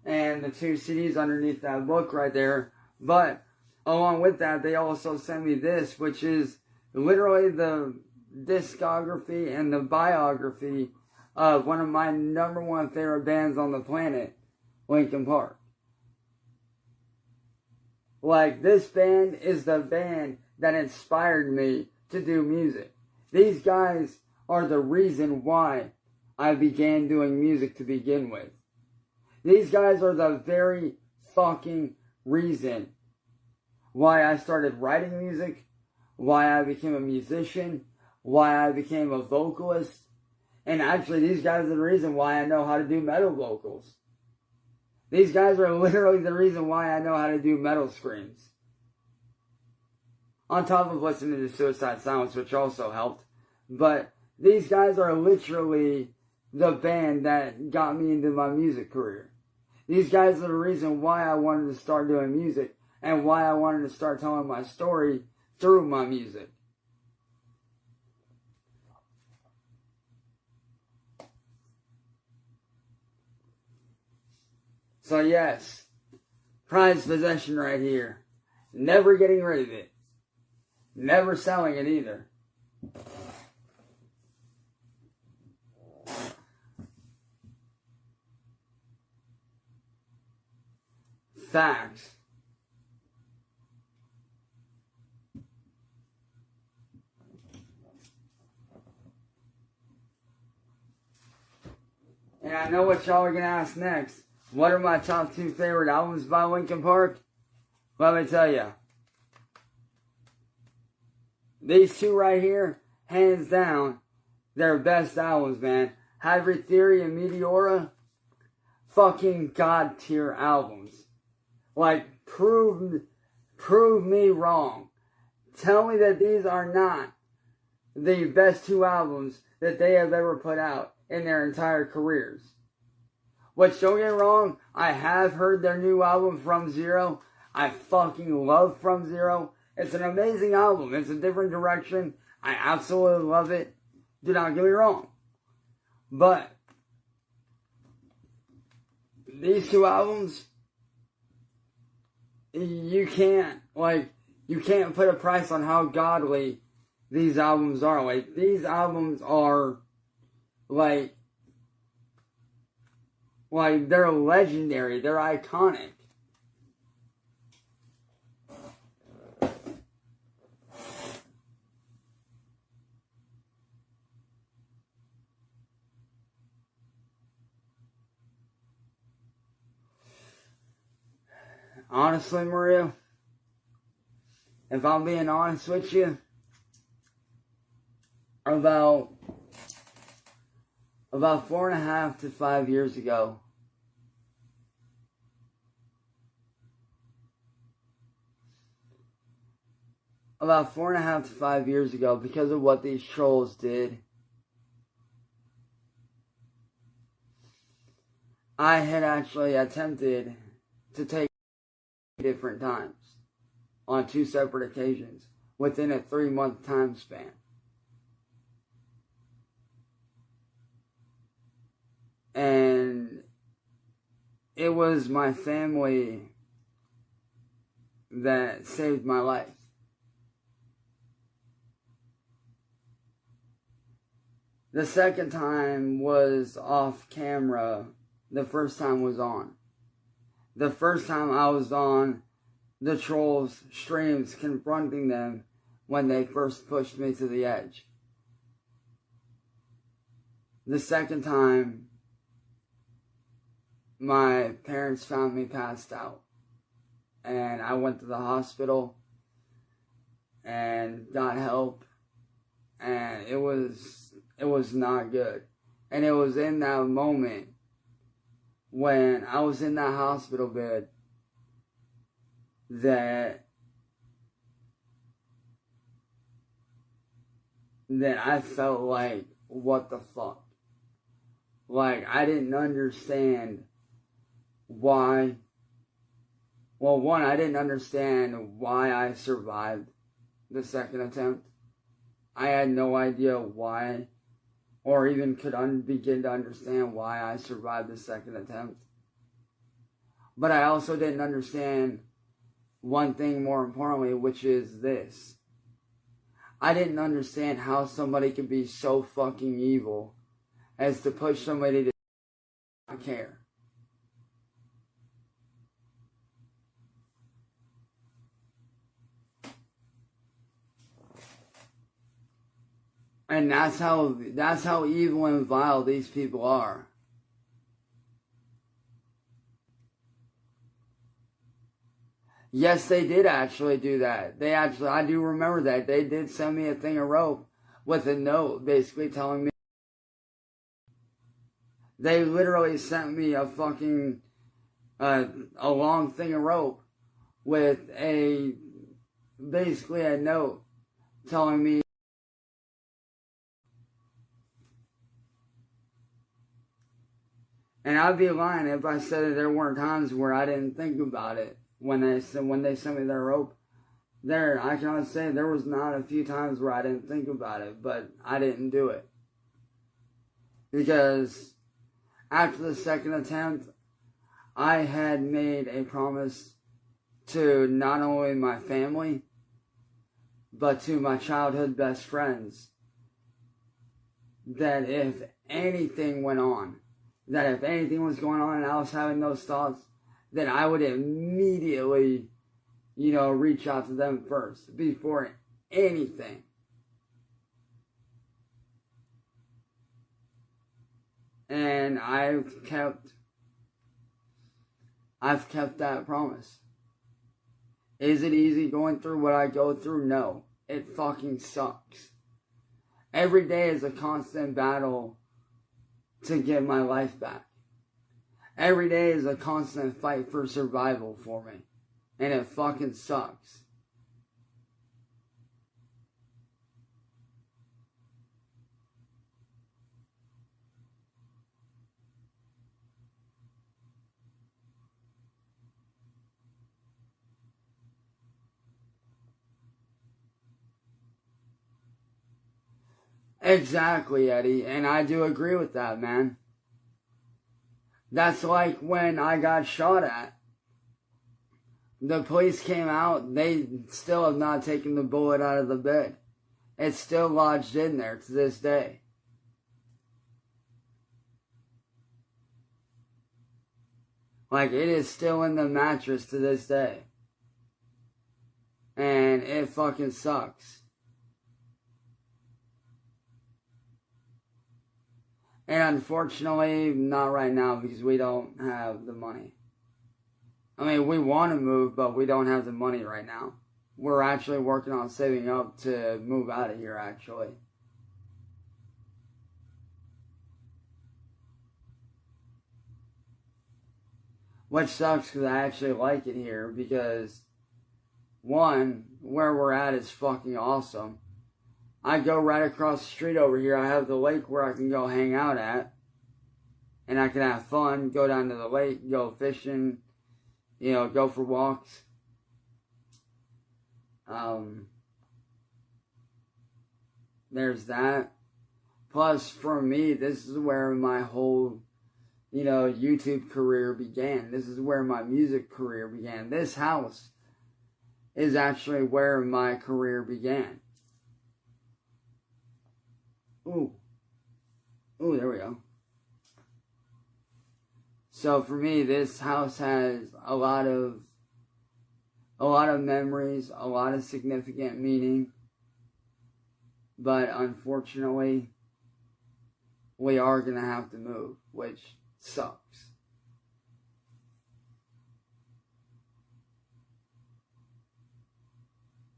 and the 2 CDs underneath that book right there. But along with that, they also sent me this, which is literally the discography and the biography of one of my #1 favorite bands on the planet, Linkin Park. Like, this band is the band that inspired me to do music. These guys are the reason why I began doing music to begin with. These guys are the very fucking reason why I started writing music, why I became a musician, why I became a vocalist, and actually these guys are the reason why I know how to do metal vocals. These guys are literally the reason why I know how to do metal screams. On top of listening to Suicide Silence, which also helped. But these guys are literally the band that got me into my music career. These guys are the reason why I wanted to start doing music and why I wanted to start telling my story through my music. So yes, prized possession right here. Never getting rid of it. Never selling it either. Facts. And I know what y'all are going to ask next. What are my top 2 favorite albums by Linkin Park? Let me tell you. These 2 right here, hands down, they're best albums, man. Hybrid Theory and Meteora, fucking god tier albums. Like, prove me wrong. Tell me that these are not the best 2 albums that they have ever put out in their entire careers. Which, don't get me wrong, I have heard their new album, From Zero. I fucking love From Zero. It's an amazing album. It's a different direction. I absolutely love it. Do not get me wrong. But these 2 albums, you can't put a price on how godly these albums are. Like, these albums are like they're legendary. They're iconic. honestly, Maria, if I'm being honest with you, about 4.5 to 5 years ago, because of what these trolls did, I had actually attempted to take different times on 2 separate occasions within a 3-month time span. And it was my family that saved my life. The second time was off camera. The first time was on. The first time I was on the trolls' streams confronting them when they first pushed me to the edge. The second time, my parents found me passed out. And I went to the hospital and got help. And it was not good. And it was in that moment when I was in that hospital bed that I felt like, what the fuck? Like, I didn't understand why. Well, one, I didn't understand why I survived the second attempt. I had no idea why, or even could begin to understand why I survived the second attempt. But I also didn't understand one thing more importantly, which is this. I didn't understand how somebody could be so fucking evil as to push somebody to not care. And that's how evil and vile these people are. Yes, they did actually do that. I do remember that. They did send me a thing of rope with a note basically telling me. They literally sent me a fucking, a long thing of rope with basically a note telling me. And I'd be lying if I said that there weren't times where I didn't think about it. When they sent me their rope, I cannot say there was not a few times where I didn't think about it, but I didn't do it. Because after the second attempt, I had made a promise to not only my family, but to my childhood best friends, that if anything went on, that if anything was going on and I was having those thoughts, then I would immediately, reach out to them first before anything. And I've kept that promise. Is it easy going through what I go through? No. It fucking sucks. Every day is a constant battle to get my life back. Every day is a constant fight for survival for me. And it fucking sucks. Exactly, Eddie. And I do agree with that, man. That's like when I got shot at. The police came out, they still have not taken the bullet out of the bed. It's still lodged in there to this day. Like, it is still in the mattress to this day. And it fucking sucks. And unfortunately, not right now because we don't have the money. I mean, we want to move, but we don't have the money right now. We're actually working on saving up to move out of here, actually. Which sucks because I actually like it here because, one, where we're at is fucking awesome. I go right across the street over here. I have the lake where I can go hang out at. And I can have fun, go down to the lake, go fishing, go for walks. There's that. Plus, for me, this is where my whole, YouTube career began. This is where my music career began. This house is actually where my career began. Ooh, there we go. So for me, this house has a lot of memories, a lot of significant meaning. But unfortunately, we are going to have to move, which sucks.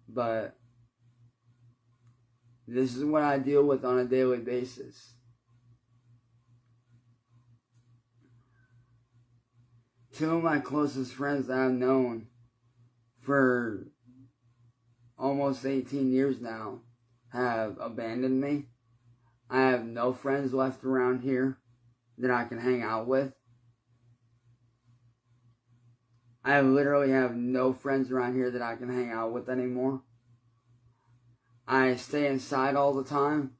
But this is what I deal with on a daily basis. Two of my closest friends that I've known for almost 18 years now have abandoned me. I have no friends left around here that I can hang out with. I literally have no friends around here that I can hang out with anymore. I stay inside all the time.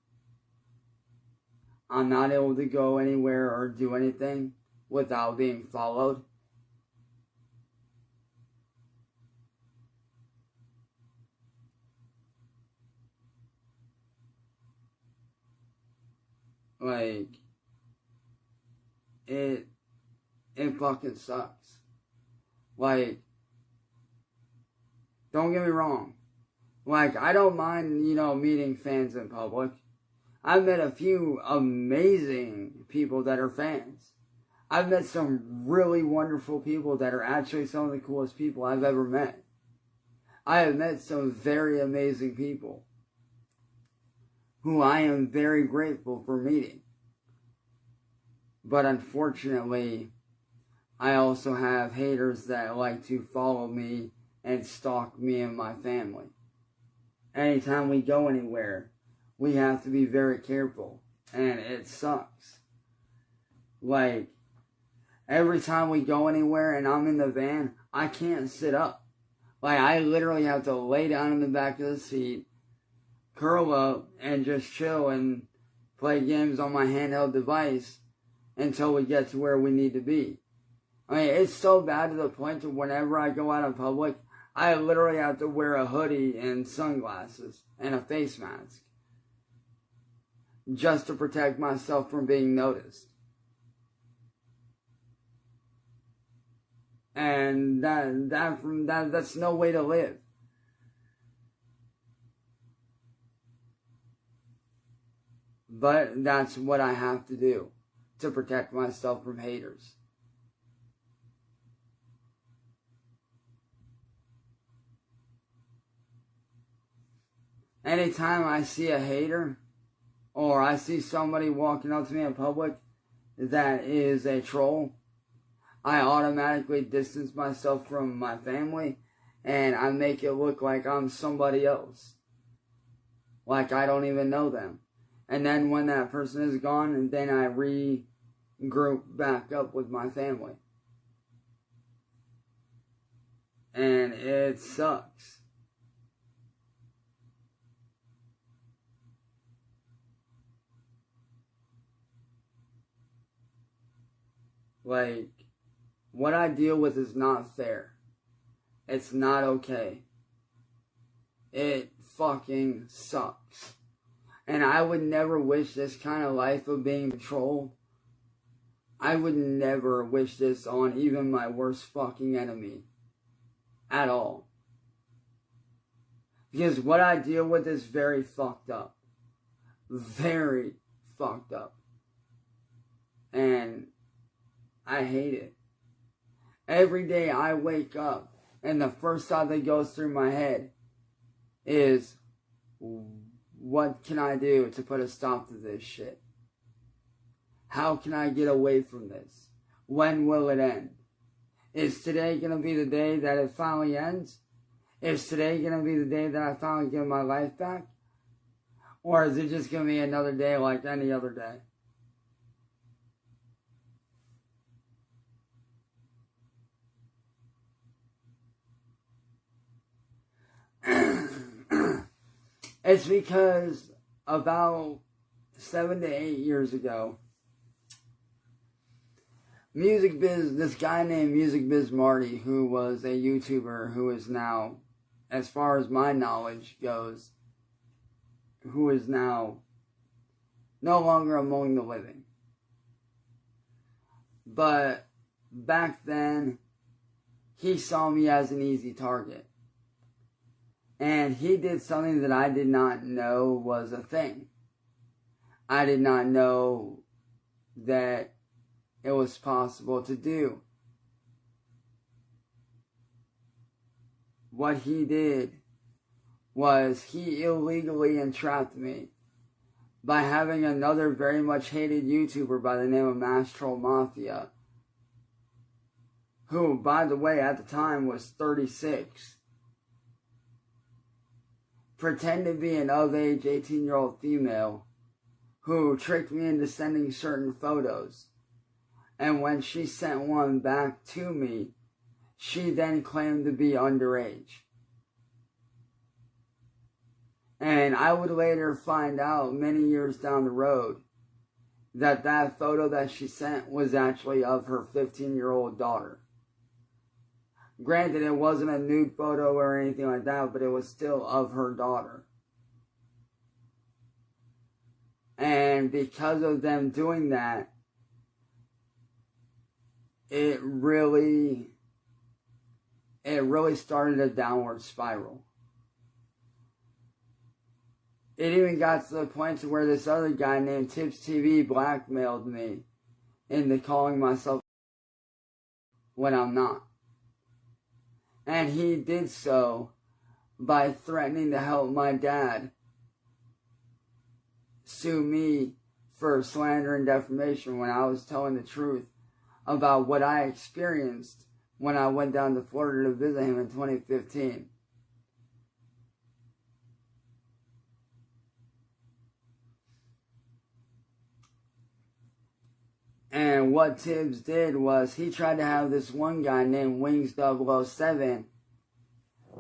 I'm not able to go anywhere or do anything without being followed. Like, it fucking sucks. Like, don't get me wrong. Like, I don't mind, meeting fans in public. I've met a few amazing people that are fans. I've met some really wonderful people that are actually some of the coolest people I've ever met. I have met some very amazing people who I am very grateful for meeting. But unfortunately, I also have haters that like to follow me and stalk me and my family. Anytime we go anywhere, we have to be very careful, and it sucks. Like, every time we go anywhere and I'm in the van, I can't sit up. Like, I literally have to lay down in the back of the seat, curl up, and just chill and play games on my handheld device until we get to where we need to be. I mean, it's so bad to the point that whenever I go out in public, I literally have to wear a hoodie and sunglasses and a face mask just to protect myself from being noticed. And that's no way to live. But that's what I have to do to protect myself from haters. Anytime I see a hater, or I see somebody walking up to me in public that is a troll, I automatically distance myself from my family, and I make it look like I'm somebody else. Like I don't even know them. And then when that person is gone, then I regroup back up with my family. And it sucks. Like, what I deal with is not fair. It's not okay. It fucking sucks. And I would never wish this kind of life of being controlled. I would never wish this on even my worst fucking enemy. At all. Because what I deal with is very fucked up. Very fucked up. And I hate it. Every day I wake up and the first thought that goes through my head is, what can I do to put a stop to this shit? How can I get away from this? When will it end? Is today going to be the day that it finally ends? Is today going to be the day that I finally get my life back? Or is it just going to be another day like any other day? It's because about 7 to 8 years ago, this guy named Music Biz Marty, who was a YouTuber who is now, as far as my knowledge goes, who is now no longer among the living. But back then, he saw me as an easy target. And he did something that I did not know was a thing. I did not know that it was possible to do. What he did was he illegally entrapped me by having another very much hated YouTuber by the name of Mass Troll Mafia, who, by the way, at the time was 36. Pretend to be an of-age 18-year-old female who tricked me into sending certain photos. And when she sent one back to me, she then claimed to be underage. And I would later find out, many years down the road, that that photo that she sent was actually of her 15-year-old daughter. Granted, it wasn't a nude photo or anything like that, but it was still of her daughter. And because of them doing that, it really started a downward spiral. It even got to the point to where this other guy named Tips TV blackmailed me into calling myself when I'm not. And he did so by threatening to help my dad sue me for slander and defamation when I was telling the truth about what I experienced when I went down to Florida to visit him in 2015. And what Tibbs did was he tried to have this one guy named Wings007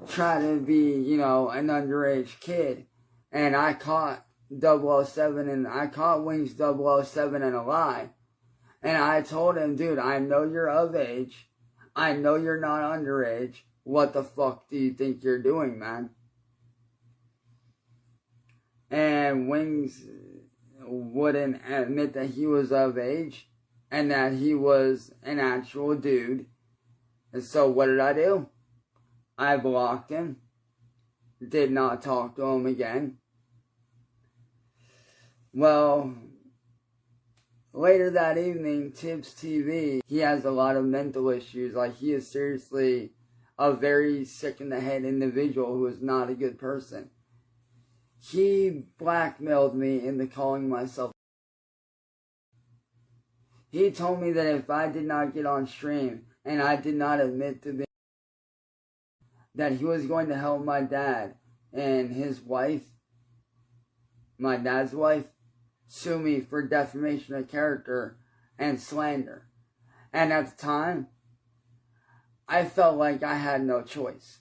try to be, an underage kid. And I caught 007 and I caught Wings007 in a lie. And I told him, dude, I know you're of age. I know you're not underage. What the fuck do you think you're doing, man? And Wings wouldn't admit that he was of age and that he was an actual dude. And so what did I do? I blocked him. Did not talk to him again. Well, later that evening, Tibbs TV, he has a lot of mental issues. Like, he is seriously a very sick in the head individual who is not a good person. He blackmailed me into calling myself. He told me that if I did not get on stream and I did not admit to being, that he was going to help my dad and his wife, my dad's wife, sue me for defamation of character and slander. And at the time, I felt like I had no choice.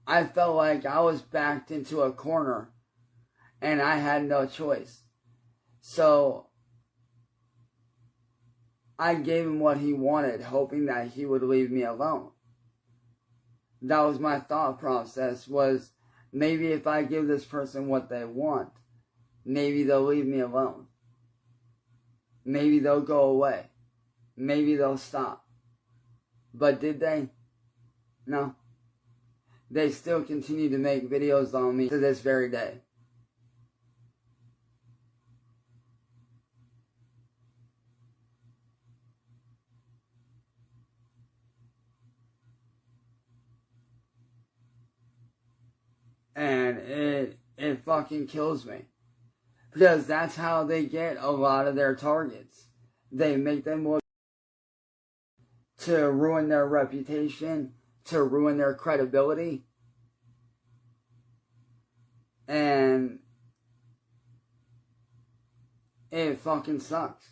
I felt like I was backed into a corner and I had no choice. So I gave him what he wanted, hoping that he would leave me alone. That was my thought process, was maybe if I give this person what they want, maybe they'll leave me alone. Maybe they'll go away. Maybe they'll stop. But did they? No. They still continue to make videos on me to this very day. And it fucking kills me. Because that's how they get a lot of their targets. They make them look to ruin their reputation, to ruin their credibility. And it fucking sucks.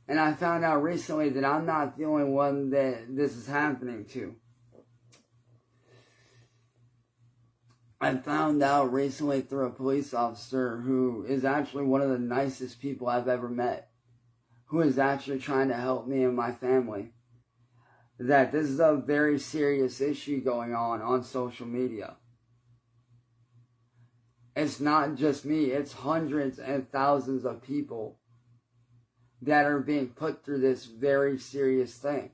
And I found out recently that I'm not the only one that this is happening to. I found out recently through a police officer who is actually one of the nicest people I've ever met, who is actually trying to help me and my family, that this is a very serious issue going on social media. It's not just me, it's hundreds and thousands of people that are being put through this very serious thing.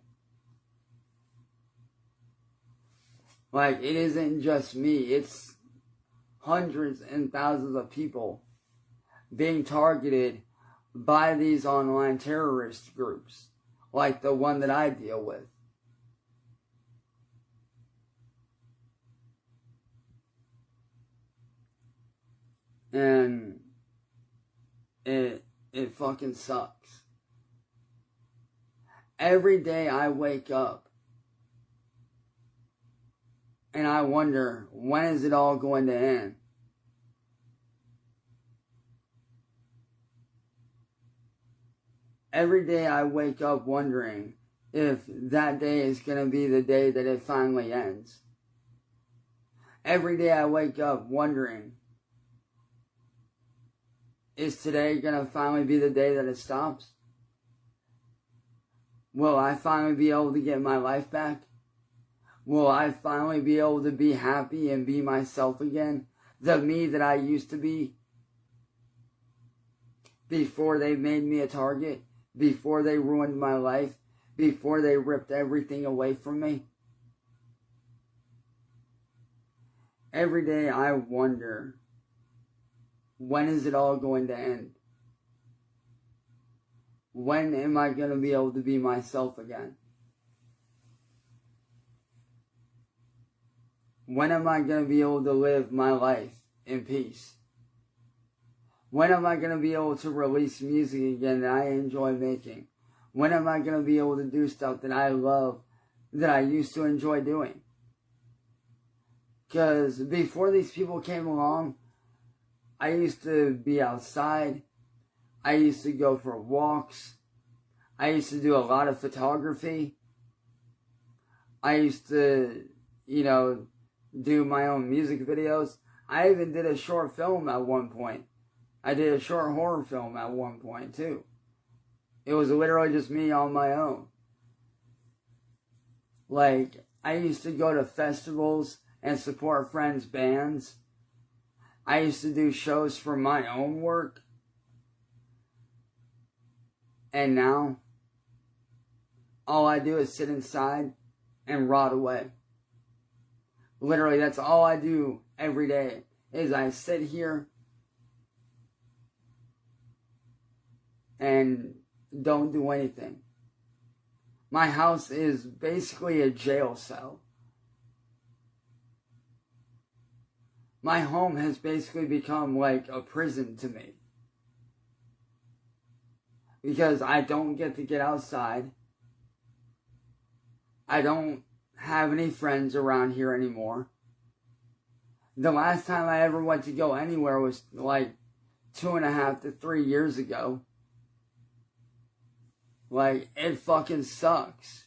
Like, it isn't just me, it's hundreds and thousands of people being targeted by these online terrorist groups, like the one that I deal with. And it fucking sucks. Every day I wake up and I wonder, when is it all going to end? Every day I wake up wondering if that day is going to be the day that it finally ends. Every day I wake up wondering, is today going to finally be the day that it stops? Will I finally be able to get my life back? Will I finally be able to be happy and be myself again? The me that I used to be before they made me a target, before they ruined my life, before they ripped everything away from me? Every day I wonder, when is it all going to end? When am I going to be able to be myself again? When am I going to be able to live my life in peace? When am I going to be able to release music again that I enjoy making? When am I going to be able to do stuff that I love, that I used to enjoy doing? Because before these people came along, I used to be outside. I used to go for walks. I used to do a lot of photography. I used to, do my own music videos. I even did a short film at one point. I did a short horror film at one point too. It was literally just me on my own. Like, I used to go to festivals and support friends' bands. I used to do shows for my own work. And now, all I do is sit inside and rot away. Literally, that's all I do every day, is I sit here and don't do anything. My house is basically a jail cell. My home has basically become like a prison to me. Because I don't get to get outside. I don't have any friends around here anymore. The last time I ever went to go anywhere was like 2.5 to 3 years ago. Like, it fucking sucks.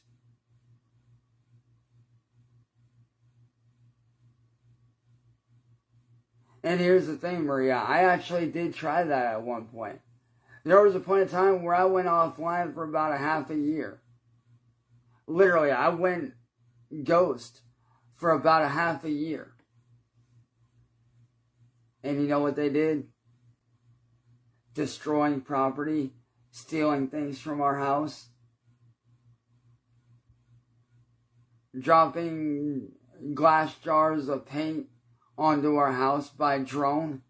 And here's the thing, Maria. I actually did try that at one point. There was a point in time where I went offline for about a half a year. Literally, I went ghost for about a half a year. And you know what they did? Destroying property, stealing things from our house, dropping glass jars of paint onto our house by drone,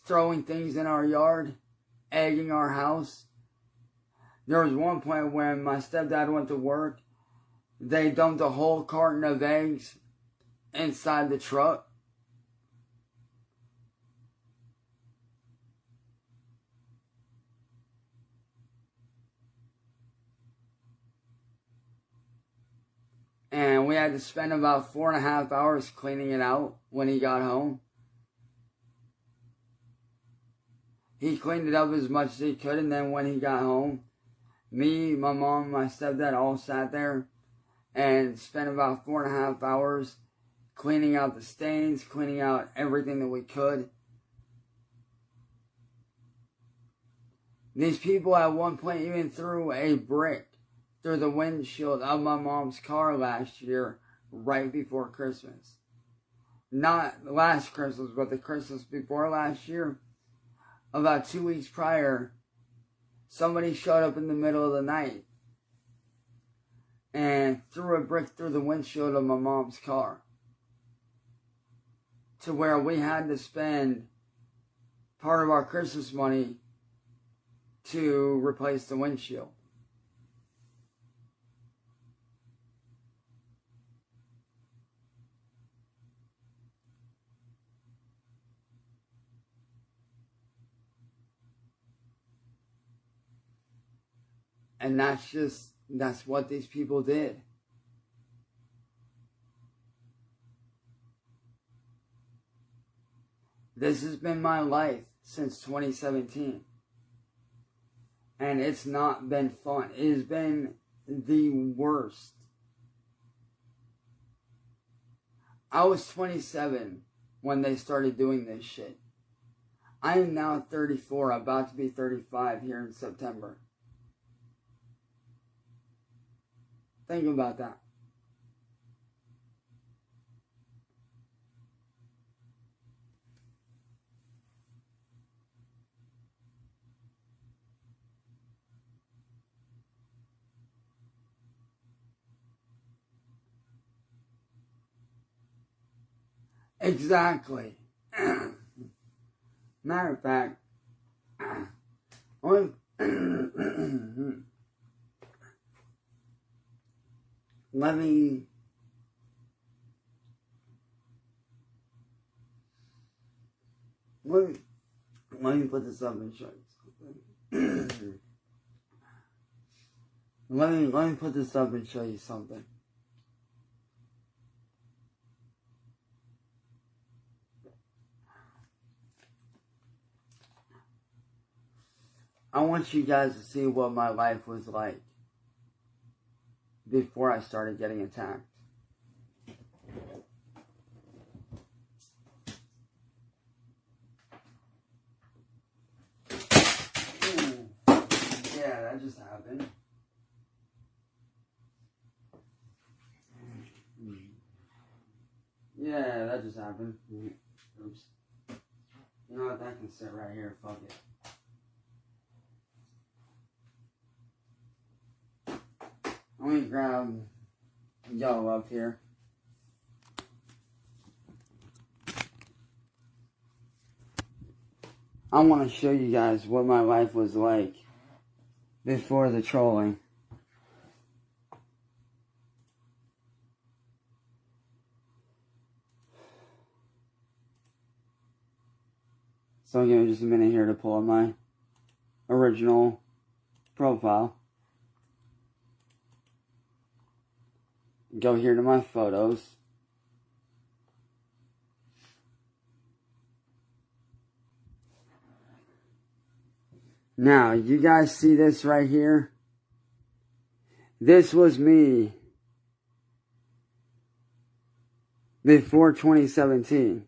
throwing things in our yard, egging our house. There was one point when my stepdad went to work, they dumped a whole carton of eggs inside the truck. And we had to spend about 4.5 hours cleaning it out when he got home. He cleaned it up as much as he could, and then when he got home, me, my mom, my stepdad all sat there and spent about 4.5 hours cleaning out the stains, cleaning out everything that we could. These people at one point even threw a brick through the windshield of my mom's car last year, right before Christmas. Not last Christmas, but the Christmas before last year. About 2 weeks prior, somebody showed up in the middle of the night and threw a brick through the windshield of my mom's car, to where we had to spend part of our Christmas money to replace the windshield. And that's what these people did. This has been my life since 2017. And it's not been fun. It has been the worst. I was 27 when they started doing this shit. I am now 34, about to be 35 here in September. Think about that. Exactly. Matter of fact, let me put this up and show you something. let me put this up and show you something. I want you guys to see what my life was like before I started getting attacked. Ooh. Yeah, that just happened. Yeah, that just happened. Oops. You know what, that can sit right here, fuck it. Let me grab y'all up here. I want to show you guys what my life was like before the trolling. So give me just a minute here to pull up my original profile. Go here to my photos. Now, you guys see this right here? This was me before 2017.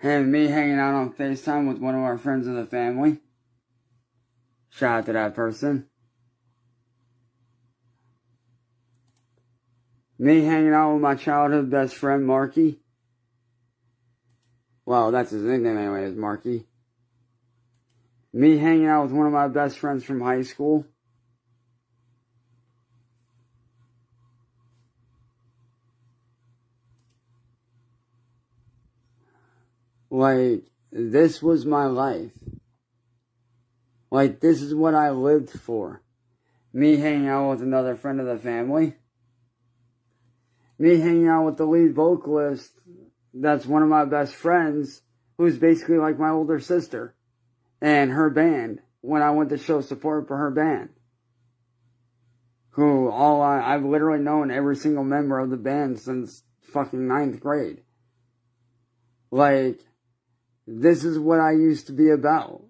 And me hanging out on FaceTime with one of our friends of the family. Shout out to that person. Me hanging out with my childhood best friend, Marky. Well, that's his nickname anyway, is Marky. Me hanging out with one of my best friends from high school. Like, this was my life. Like, this is what I lived for. Me hanging out with another friend of the family. Me hanging out with the lead vocalist that's one of my best friends, who's basically like my older sister, and her band, when I went to show support for her band. I've literally known every single member of the band since fucking 9th grade. Like, this is what I used to be about.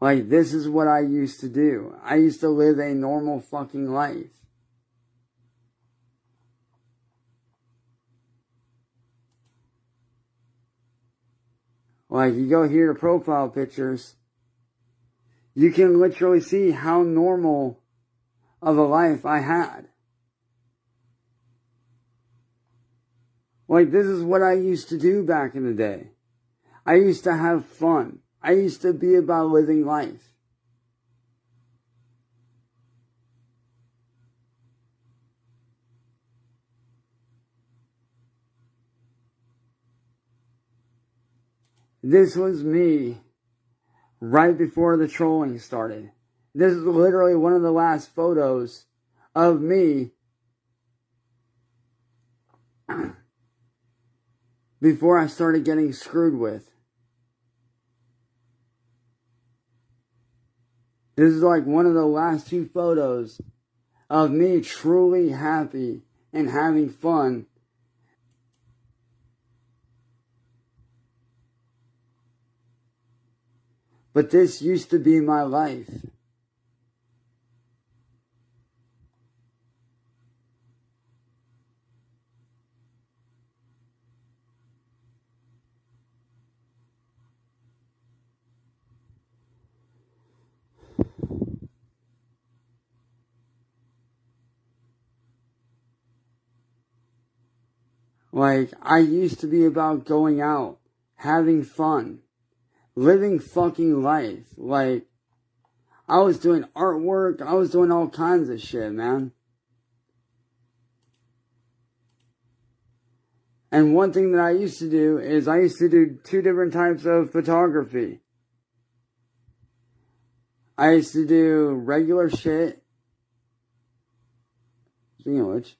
Like, this is what I used to do. I used to live a normal fucking life. Like, you go here to profile pictures, you can literally see how normal of a life I had. Like, this is what I used to do back in the day. I used to have fun. I used to be about living life. This was me right before the trolling started. This is literally one of the last photos of me before I started getting screwed with. This is like one of the last 2 photos of me truly happy and having fun. But this used to be my life. Like, I used to be about going out, having fun, living fucking life. Like, I was doing artwork, I was doing all kinds of shit, man. And one thing that I used to do is I used to do 2 different types of photography. I used to do regular shit. Speaking of which,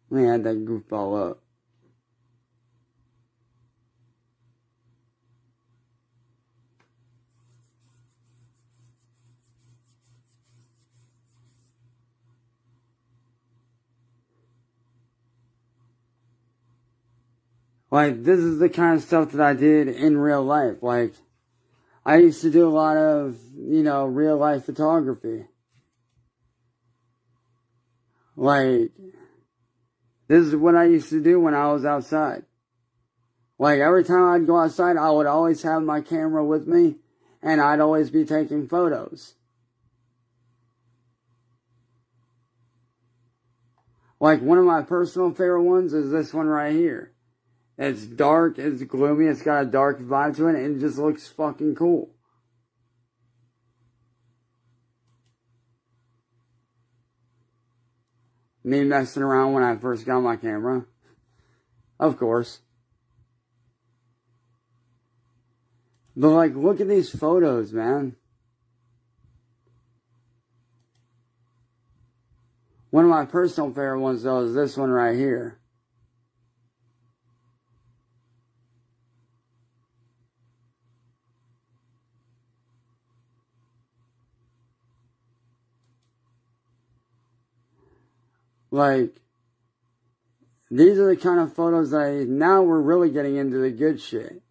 let me add that goofball up. Like, this is the kind of stuff that I did in real life. Like, I used to do a lot of, real life photography. Like, this is what I used to do when I was outside. Like, every time I'd go outside, I would always have my camera with me, and I'd always be taking photos. Like, one of my personal favorite ones is this one right here. It's dark, it's gloomy, it's got a dark vibe to it, and it just looks fucking cool. Me messing around when I first got my camera. Of course. But, like, look at these photos, man. One of my personal favorite ones, though, is this one right here. Like, these are the kind of photos that now we're really getting into the good shit.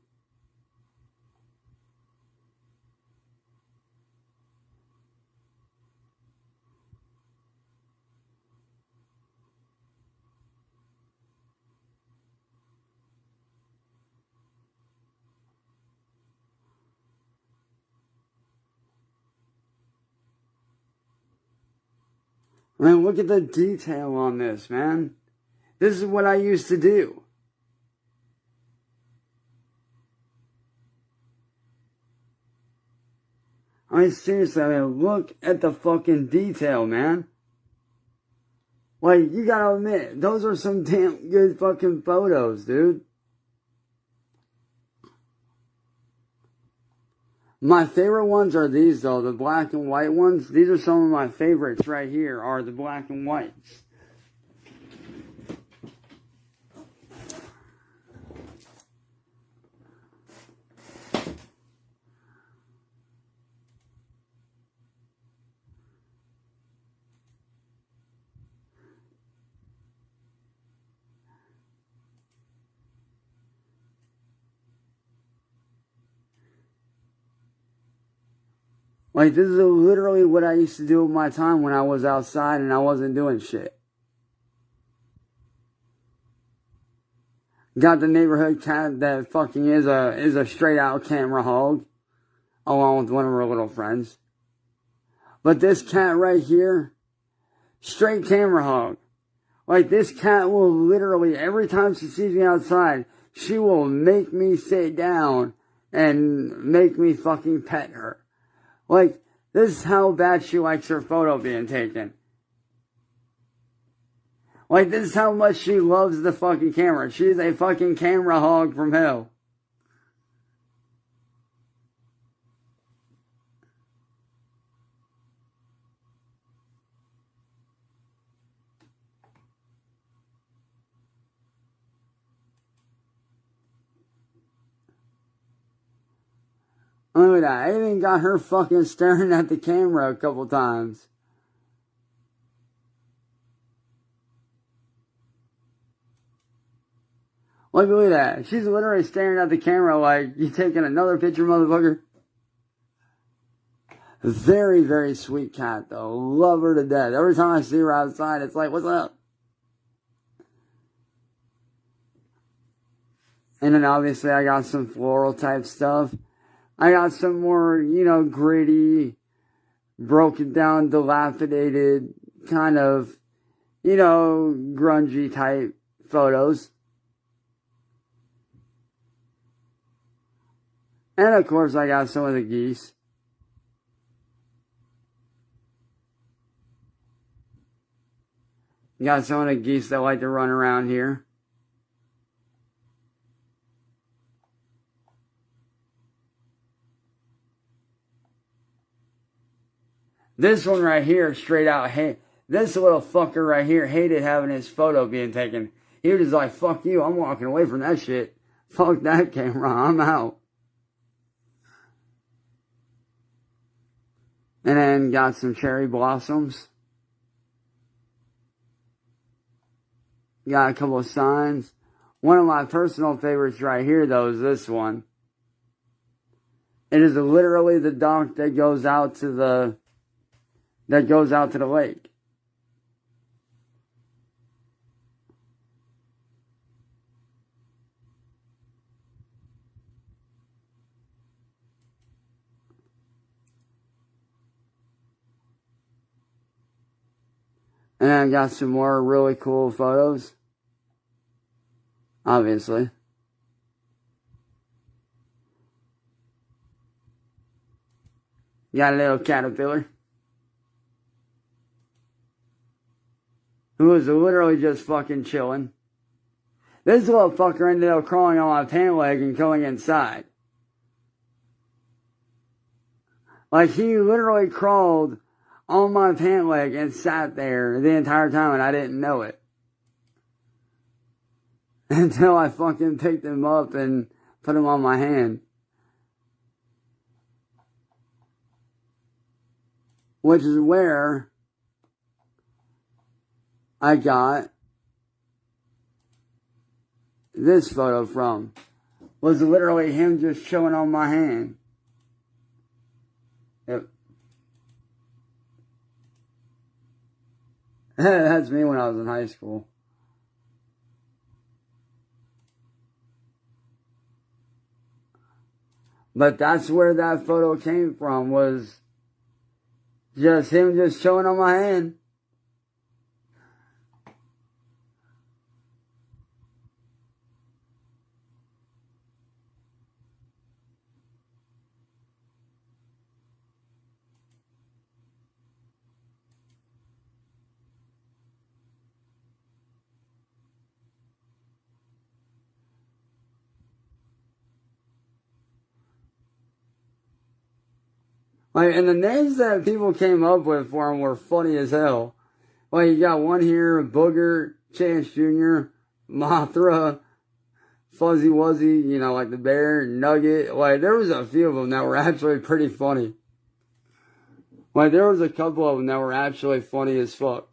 I mean, look at the detail on this, man. This is what I used to do. I mean, seriously, look at the fucking detail, man. Like, you gotta admit, those are some damn good fucking photos, dude. My favorite ones are these, though, the black and white ones. These are some of my favorites right here, are the black and whites. Like, this is literally what I used to do with my time when I was outside and I wasn't doing shit. Got the neighborhood cat that fucking is a straight out camera hog, along with one of her little friends. But this cat right here, straight camera hog. Like, this cat will literally, every time she sees me outside, she will make me sit down and make me fucking pet her. Like, this is how bad she likes her photo being taken. Like, this is how much she loves the fucking camera. She's a fucking camera hog from hell. Look at that. I even got her fucking staring at the camera a couple times. Like, look at that. She's literally staring at the camera like, you taking another picture, motherfucker? Very, very sweet cat, though. Love her to death. Every time I see her outside, it's like, what's up? And then obviously I got some floral type stuff. I got some more, gritty, broken down, dilapidated, kind of, grungy type photos. And of course I got some of the geese. Got some of the geese that like to run around here. This one right here, straight out, this little fucker right here hated having his photo being taken. He was just like, fuck you, I'm walking away from that shit. Fuck that camera, I'm out. And then got some cherry blossoms. Got a couple of signs. One of my personal favorites right here, though, is this one. It is literally the dock that goes out to the lake. And then I got some more really cool photos. Obviously. Got a little caterpillar. Who was literally just fucking chilling. This little fucker ended up crawling on my pant leg and going inside. Like, he literally crawled on my pant leg and sat there the entire time and I didn't know it. Until I fucking picked him up and put him on my hand. Which is where I got this photo from. Was literally him just chilling on my hand. Yep. That's me when I was in high school. But that's where that photo came from, was just him just chilling on my hand. Like, and the names that people came up with for him were funny as hell. Like, you got one here, Booger, Chance Jr., Mothra, Fuzzy Wuzzy, you know, like the bear, Nugget. Like, there was a few of them that were actually pretty funny. Like, there was a couple of them that were actually funny as fuck.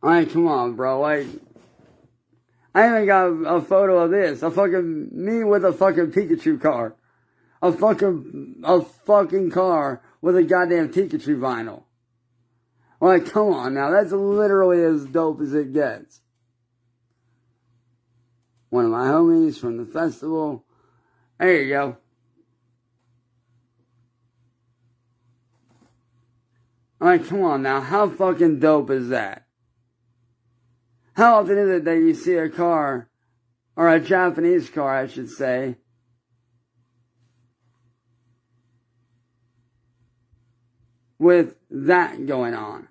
Like, come on, bro. Like, I even got a photo of this. A fucking, me with a fucking Pikachu car. A fucking car with a goddamn Pikachu vinyl. Like, come on now. That's literally as dope as it gets. One of my homies from the festival. There you go. Like, come on now. How fucking dope is that? How often is it that you see a car, or a Japanese car, I should say, with that going on?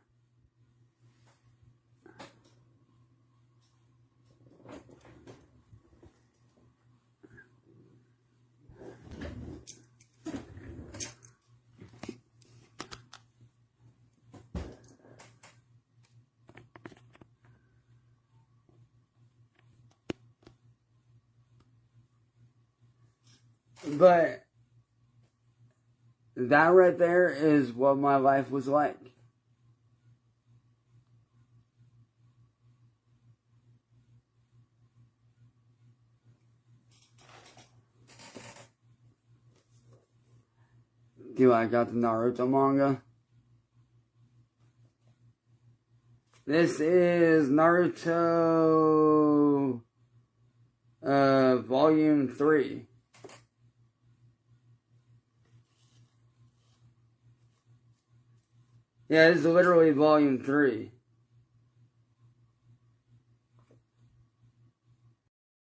But that right there is what my life was like. Do I got the Naruto manga? This is Naruto Volume 3. Yeah, this is literally Volume 3.